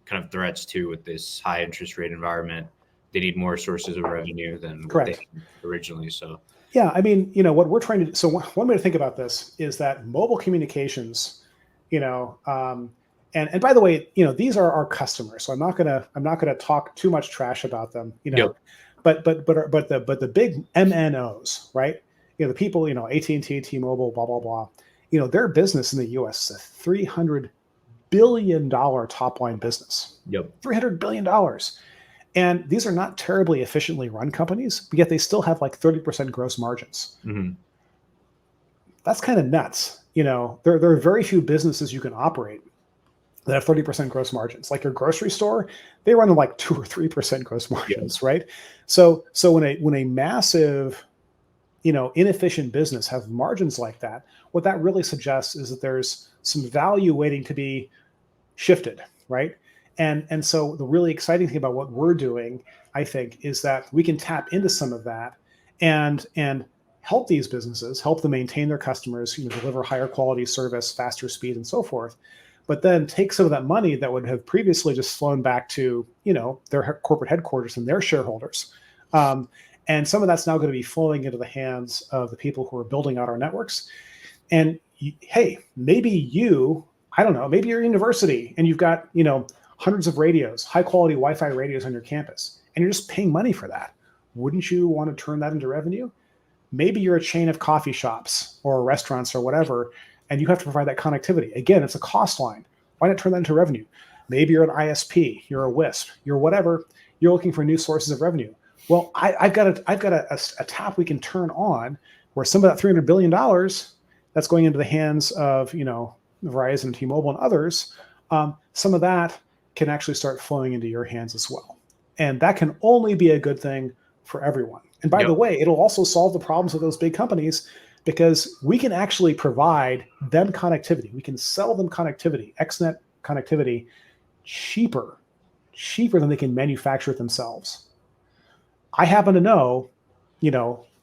kind of threats too with this high interest rate environment. They need more sources of revenue than what they had originally. So yeah, I mean, what we're trying to do. So one way to think about this is that mobile communications, and by the way, these are our customers. So I'm not gonna talk too much trash about them, Yep. but the big MNOs, right? The people, AT&T, T-Mobile, blah blah blah. Their business in the U.S. is a $300 billion top line business. Yep. $300 billion. And these are not terribly efficiently run companies, but yet they still have like 30% gross margins. Mm-hmm. That's kind of nuts. There are very few businesses you can operate that have 30% gross margins. Like your grocery store, they run like 2 or 3% gross margins, right? So when a massive, inefficient business has margins like that, what that really suggests is that there's some value waiting to be shifted, right? And so the really exciting thing about what we're doing, I think, is that we can tap into some of that and help these businesses, help them maintain their customers, deliver higher quality service, faster speed, and so forth. But then take some of that money that would have previously just flown back to, their corporate headquarters and their shareholders. And some of that's now going to be flowing into the hands of the people who are building out our networks. And hey, maybe I don't know, maybe you're a university and you've got, hundreds of radios, high quality Wi-Fi radios on your campus, and you're just paying money for that. Wouldn't you want to turn that into revenue? Maybe you're a chain of coffee shops or restaurants or whatever, and you have to provide that connectivity. Again, it's a cost line. Why not turn that into revenue? Maybe you're an ISP, you're a WISP, you're whatever. You're looking for new sources of revenue. Well, I've got a tap we can turn on where some of that $300 billion that's going into the hands of Verizon, T-Mobile, and others, some of that can actually start flowing into your hands as well. And that can only be a good thing for everyone. And by the way, it'll also solve the problems of those big companies because we can actually provide them connectivity. We can sell them connectivity, XNET connectivity, cheaper than they can manufacture it themselves. I happen to know,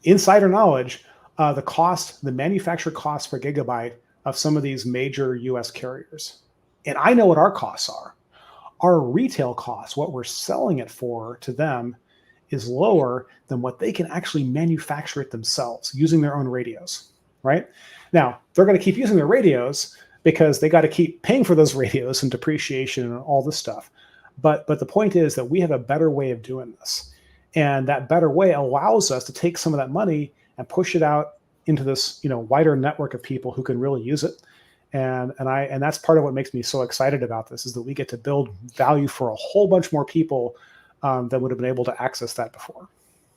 insider knowledge, the manufacturer cost per gigabyte of some of these major US carriers. And I know what our costs are. Our retail costs, what we're selling it for to them, is lower than what they can actually manufacture it themselves using their own radios, right? Now, they're going to keep using their radios because they got to keep paying for those radios and depreciation and all this stuff. But the point is that we have a better way of doing this. And that better way allows us to take some of that money and push it out into this, wider network of people who can really use it. And that's part of what makes me so excited about this is that we get to build value for a whole bunch more people that would have been able to access that before.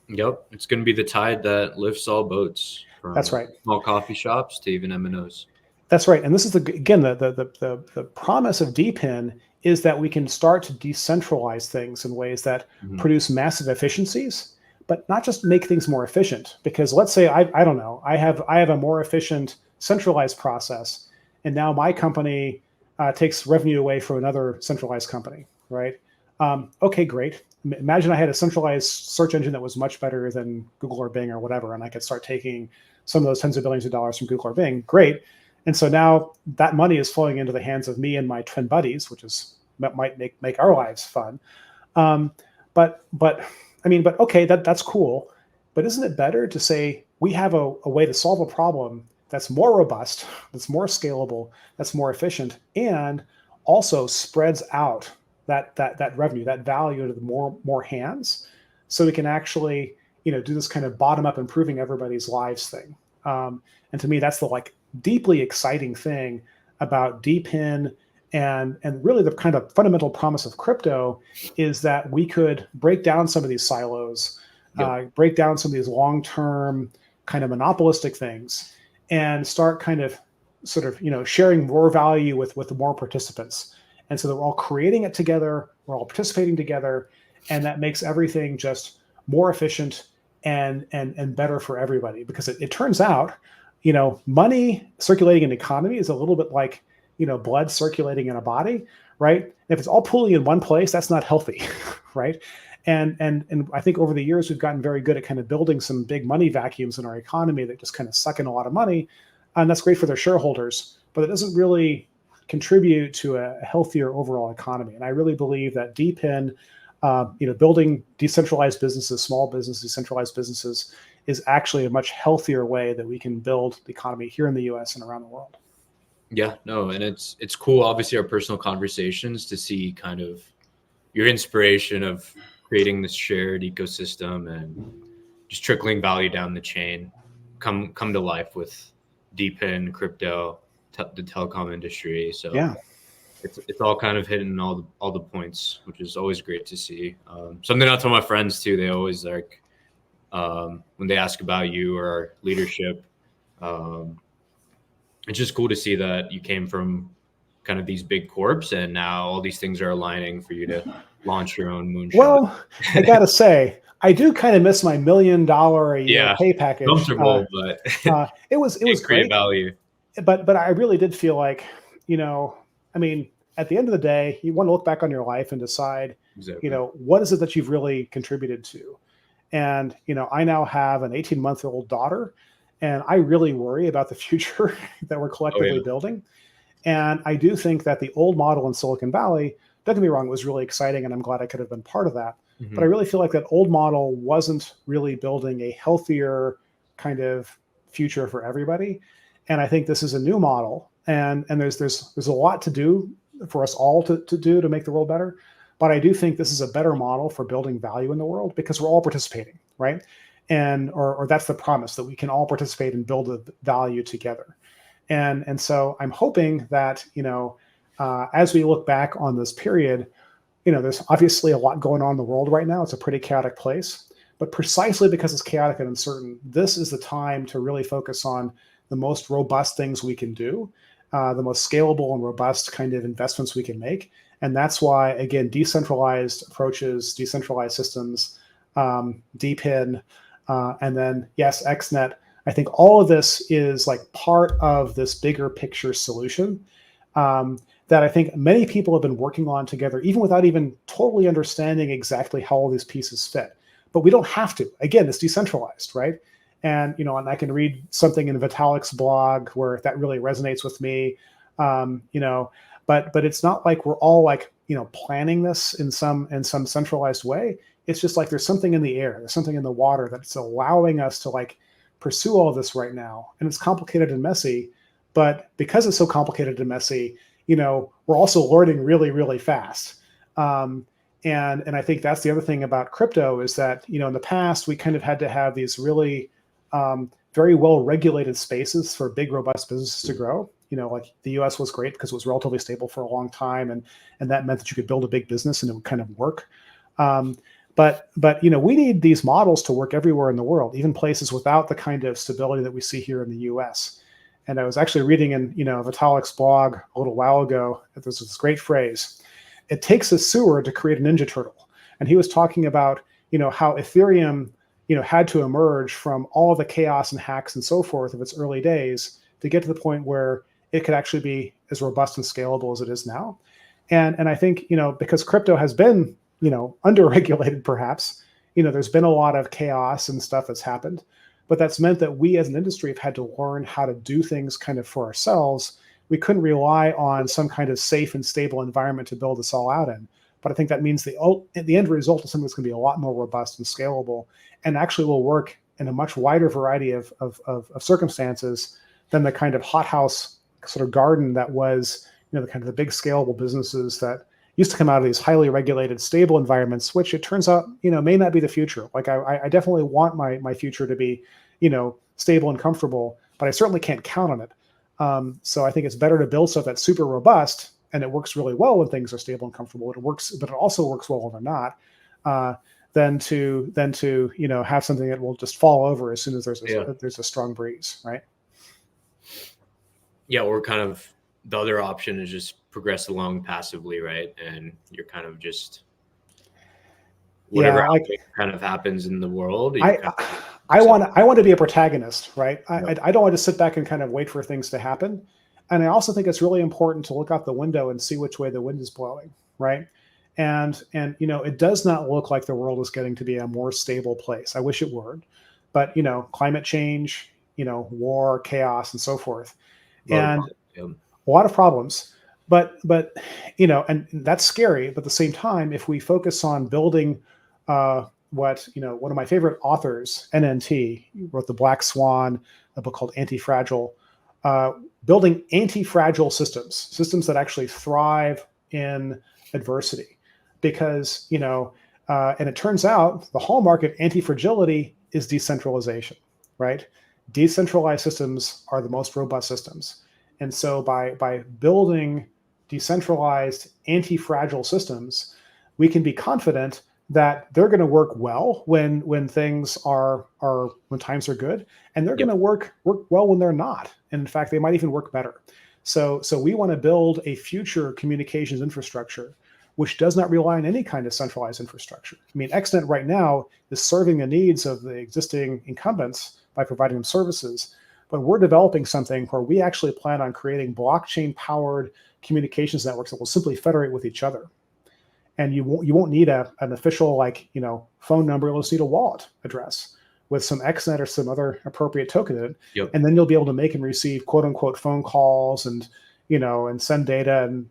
Yep, it's going to be the tide that lifts all boats. From That's right. Small coffee shops to even MNOs. That's right, and this is the promise of DePIN is that we can start to decentralize things in ways that produce massive efficiencies, but not just make things more efficient. Because let's say I don't know, I have a more efficient centralized process. and now my company takes revenue away from another centralized company, right? Okay, great. Imagine I had a centralized search engine that was much better than Google or Bing or whatever, and I could start taking some of those tens of billions of dollars from Google or Bing. Great. And so now that money is flowing into the hands of me and my twin buddies, which might make our lives fun. But okay, that's cool. But isn't it better to say we have a way to solve a problem that's more robust, that's more scalable, that's more efficient, and also spreads out that revenue, that value into more hands, so we can actually do this kind of bottom up improving everybody's lives thing. And to me, that's the deeply exciting thing about DePIN and really the kind of fundamental promise of crypto is that we could break down some of these silos, break down some of these long-term kind of monopolistic things, and start kind of sort of sharing more value with more participants. And so that we're all creating it together, we're all participating together, and that makes everything just more efficient and better for everybody. Because it turns out, money circulating in the economy is a little bit like, blood circulating in a body, right? If it's all pooling in one place, that's not healthy, right? And I think over the years, we've gotten very good at kind of building some big money vacuums in our economy that just kind of suck in a lot of money. And that's great for their shareholders, but it doesn't really contribute to a healthier overall economy. And I really believe that DePIN, building decentralized businesses, small businesses, decentralized businesses, is actually a much healthier way that we can build the economy here in the US and around the world. Yeah, no, and it's cool, obviously, our personal conversations to see kind of your inspiration of creating this shared ecosystem and just trickling value down the chain come to life with DePIN, crypto, the telecom industry. So yeah, it's all kind of hitting all the points, which is always great to see. Something I tell my friends too, they always when they ask about you or our leadership, it's just cool to see that you came from kind of these big corps and now all these things are aligning for you to launch your own moonshot. Well, I gotta say, I do kind of miss my $1 million a year pay package. Comfortable, but it was great value. But I really did feel like, at the end of the day, you want to look back on your life and decide, what is it that you've really contributed to? And, I now have an 18-month-old daughter, and I really worry about the future that we're collectively building. And I do think that the old model in Silicon Valley, don't get me wrong, was really exciting, and I'm glad I could have been part of that. Mm-hmm. But I really feel like that old model wasn't really building a healthier kind of future for everybody. And I think this is a new model, and there's a lot to do for us all to do to make the world better. But I do think this is a better model for building value in the world because we're all participating, right? And or that's the promise, that we can all participate and build the value together. And so I'm hoping that as we look back on this period, there's obviously a lot going on in the world right now. It's a pretty chaotic place, but precisely because it's chaotic and uncertain, this is the time to really focus on the most robust things we can do, the most scalable and robust kind of investments we can make. And that's why, again, decentralized approaches, decentralized systems, DePIN, and then, yes, XNET. I think all of this is like part of this bigger picture solution that I think many people have been working on together, even without even totally understanding exactly how all these pieces fit. But we don't have to. Again, it's decentralized, right? And and I can read something in Vitalik's blog where that really resonates with me. But it's not like we're all planning this in some centralized way. It's just like there's something in the air, there's something in the water that's allowing us to pursue all of this right now. And it's complicated and messy, but because it's so complicated and messy, we're also learning really, really fast. And I think that's the other thing about crypto is that, in the past, we kind of had to have these really very well-regulated spaces for big, robust businesses to grow. Like the US was great because it was relatively stable for a long time. And that meant that you could build a big business and it would kind of work. But we need these models to work everywhere in the world, even places without the kind of stability that we see here in the US. And I was actually reading in, Vitalik's blog a little while ago, there's this great phrase, it takes a sewer to create a Ninja Turtle. And he was talking about, how Ethereum, had to emerge from all of the chaos and hacks and so forth of its early days to get to the point where it could actually be as robust and scalable as it is now. And I think, because crypto has been, under-regulated perhaps, there's been a lot of chaos and stuff that's happened, but that's meant that we as an industry have had to learn how to do things kind of for ourselves. We couldn't rely on some kind of safe and stable environment to build this all out in. But I think that means the end result is something that's going to be a lot more robust and scalable, and actually will work in a much wider variety of circumstances than the kind of hothouse sort of garden that was, the kind of the big scalable businesses that used to come out of these highly regulated, stable environments, which it turns out, may not be the future. Like I definitely want my future to be, stable and comfortable, but I certainly can't count on it. So I think it's better to build stuff that's super robust and it works really well when things are stable and comfortable. It works, but it also works well when they're not. Than to have something that will just fall over as soon as there's a strong breeze, right? Yeah, or kind of the other option is just progress along passively, right? And you're kind of just whatever kind of happens in the world. I want to be a protagonist, right? I don't want to sit back and kind of wait for things to happen. And I also think it's really important to look out the window and see which way the wind is blowing, right? And it does not look like the world is getting to be a more stable place. I wish it were, but climate change, war, chaos, and so forth, and a lot of problems. But and that's scary. But at the same time, if we focus on building what one of my favorite authors, NNT, wrote The Black Swan, a book called Anti-Fragile, building anti-fragile systems that actually thrive in adversity. Because, and it turns out the hallmark of anti-fragility is decentralization, right? Decentralized systems are the most robust systems. And so by building decentralized anti-fragile systems, we can be confident that they're going to work well when things are when times are good, and they're going to work well when they're not. And in fact, they might even work better. So we want to build a future communications infrastructure which does not rely on any kind of centralized infrastructure. I mean, XNET right now is serving the needs of the existing incumbents by providing them services, but we're developing something where we actually plan on creating blockchain-powered communications networks that will simply federate with each other. And you won't need an official phone number. You'll just need a wallet address with some XNET or some other appropriate token in it. Yep. And then you'll be able to make and receive quote unquote phone calls and send data and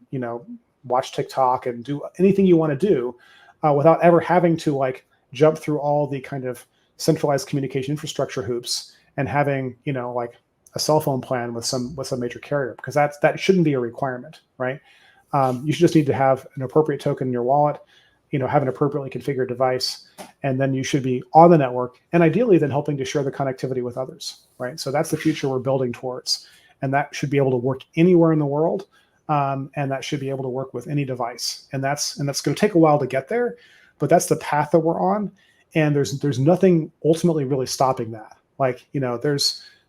watch TikTok and do anything you want to do without ever having to jump through all the kind of centralized communication infrastructure hoops and having a cell phone plan with some major carrier, because that shouldn't be a requirement, right? You should just need to have an appropriate token in your wallet, have an appropriately configured device, and then you should be on the network, and ideally then helping to share the connectivity with others, right? So that's the future we're building towards, and that should be able to work anywhere in the world, and that should be able to work with any device, and that's going to take a while to get there, but that's the path that we're on, and there's nothing ultimately really stopping that.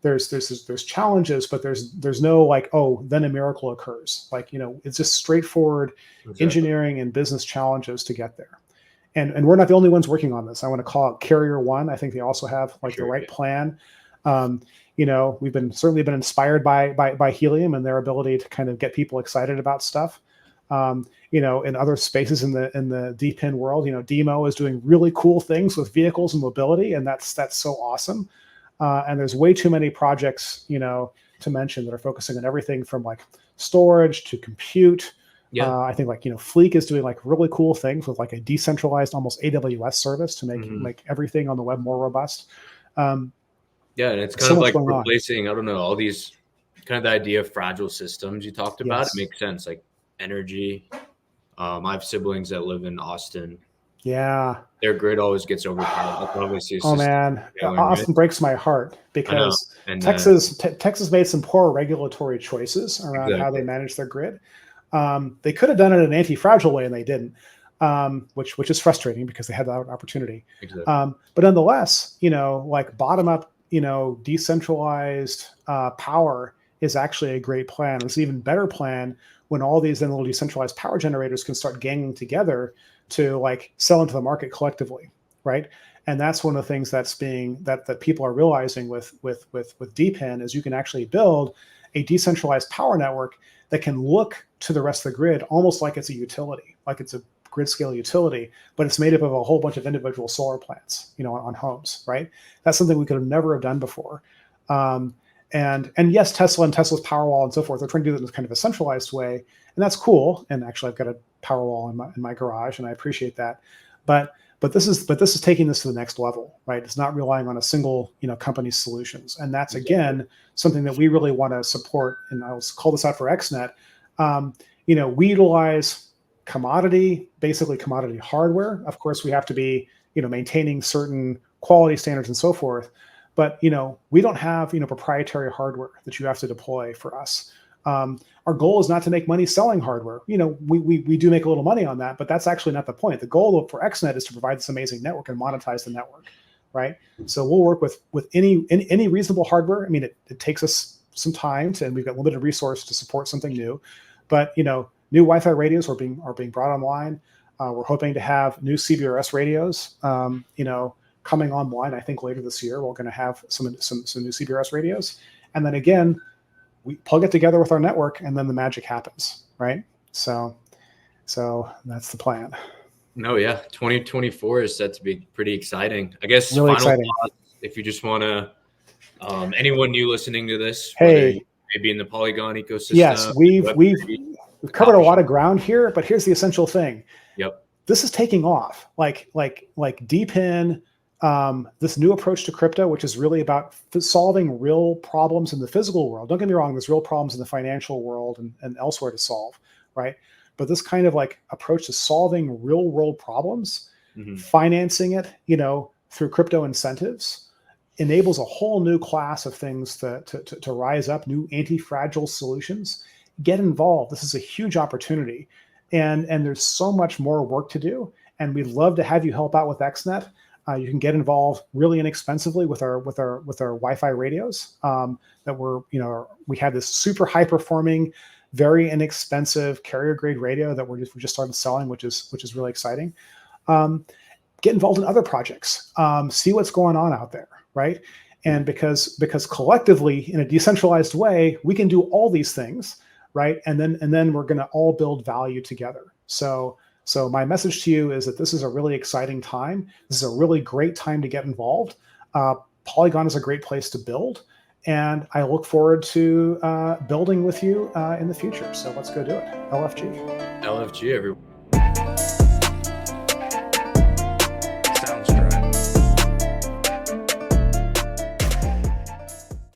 There's challenges, but there's no then a miracle occurs. It's just straightforward engineering and business challenges to get there. And we're not the only ones working on this. I want to call out Carrier One. I think they also have the right plan. We've certainly been inspired by Helium and their ability to kind of get people excited about stuff. In other spaces in the DePIN world, Demo is doing really cool things with vehicles and mobility, and that's so awesome. And there's way too many projects, to mention that are focusing on everything from storage to compute. Yeah. I think Fleek is doing really cool things with a decentralized, almost AWS service to make everything on the web more robust. Yeah, and it's kind of replacing, I don't know, all these kind of the idea of fragile systems you talked about. Yes. It makes sense, energy. I have siblings that live in Austin. Yeah. Their grid always gets overpowered. Obviously, Austin breaks my heart because Texas made some poor regulatory choices around how they manage their grid. They could have done it in an anti-fragile way, and they didn't, which is frustrating because they had that opportunity. Exactly. But nonetheless, bottom up, decentralized power is actually a great plan. It's an even better plan when all these little decentralized power generators can start ganging together to sell into the market collectively, right? And that's one of the things that people are realizing with DePIN is you can actually build a decentralized power network that can look to the rest of the grid almost like it's a utility, like it's a grid scale utility, but it's made up of a whole bunch of individual solar plants, on homes, right? That's something we could have never have done before. And yes, Tesla and Tesla's Powerwall and so forth, they're trying to do it in kind of a centralized way, and that's cool. And actually, I've got a Powerwall in my garage, and I appreciate that. But this is taking this to the next level, right? It's not relying on a single company's solutions, and that's again something that we really want to support. And I'll call this out for XNET. We utilize basically commodity hardware. Of course, we have to be maintaining certain quality standards and so forth. But we don't have proprietary hardware that you have to deploy for us. Our goal is not to make money selling hardware. We do make a little money on that, but that's actually not the point. The goal for XNET is to provide this amazing network and monetize the network, right? So we'll work with any reasonable hardware. I mean, it takes us some time and we've got limited resource to support something new, but new Wi-Fi radios are being brought online. We're hoping to have new CBRS radios, coming online. I think later this year we're going to have some new CBRS radios, and then again we plug it together with our network, and then the magic happens, right? So that's the plan. No, yeah, 2024 is set to be pretty exciting. I guess really final exciting. thoughts, if you just want to, anyone new listening to this, hey, maybe in the Polygon ecosystem. Yes, we've covered a lot of ground here, but here's the essential thing. Yep. This is taking off. Like DePIN, this new approach to crypto, which is really about solving real problems in the physical world. Don't get me wrong, there's real problems in the financial world and elsewhere to solve, right? But this kind of approach to solving real world problems, financing it, through crypto incentives, enables a whole new class of things to rise up, new anti-fragile solutions. Get involved. This is a huge opportunity. And there's so much more work to do. And we'd love to have you help out with XNET. You can get involved really inexpensively with our Wi-Fi radios. We have this super high performing, very inexpensive carrier grade radio that we just started selling, which is really exciting. Get involved in other projects. See what's going on out there, right? And because collectively in a decentralized way, we can do all these things, right? And then we're going to all build value together. So my message to you is that this is a really exciting time. This is a really great time to get involved. Polygon is a great place to build, and I look forward to building with you in the future. So let's go do it. LFG. LFG, everyone.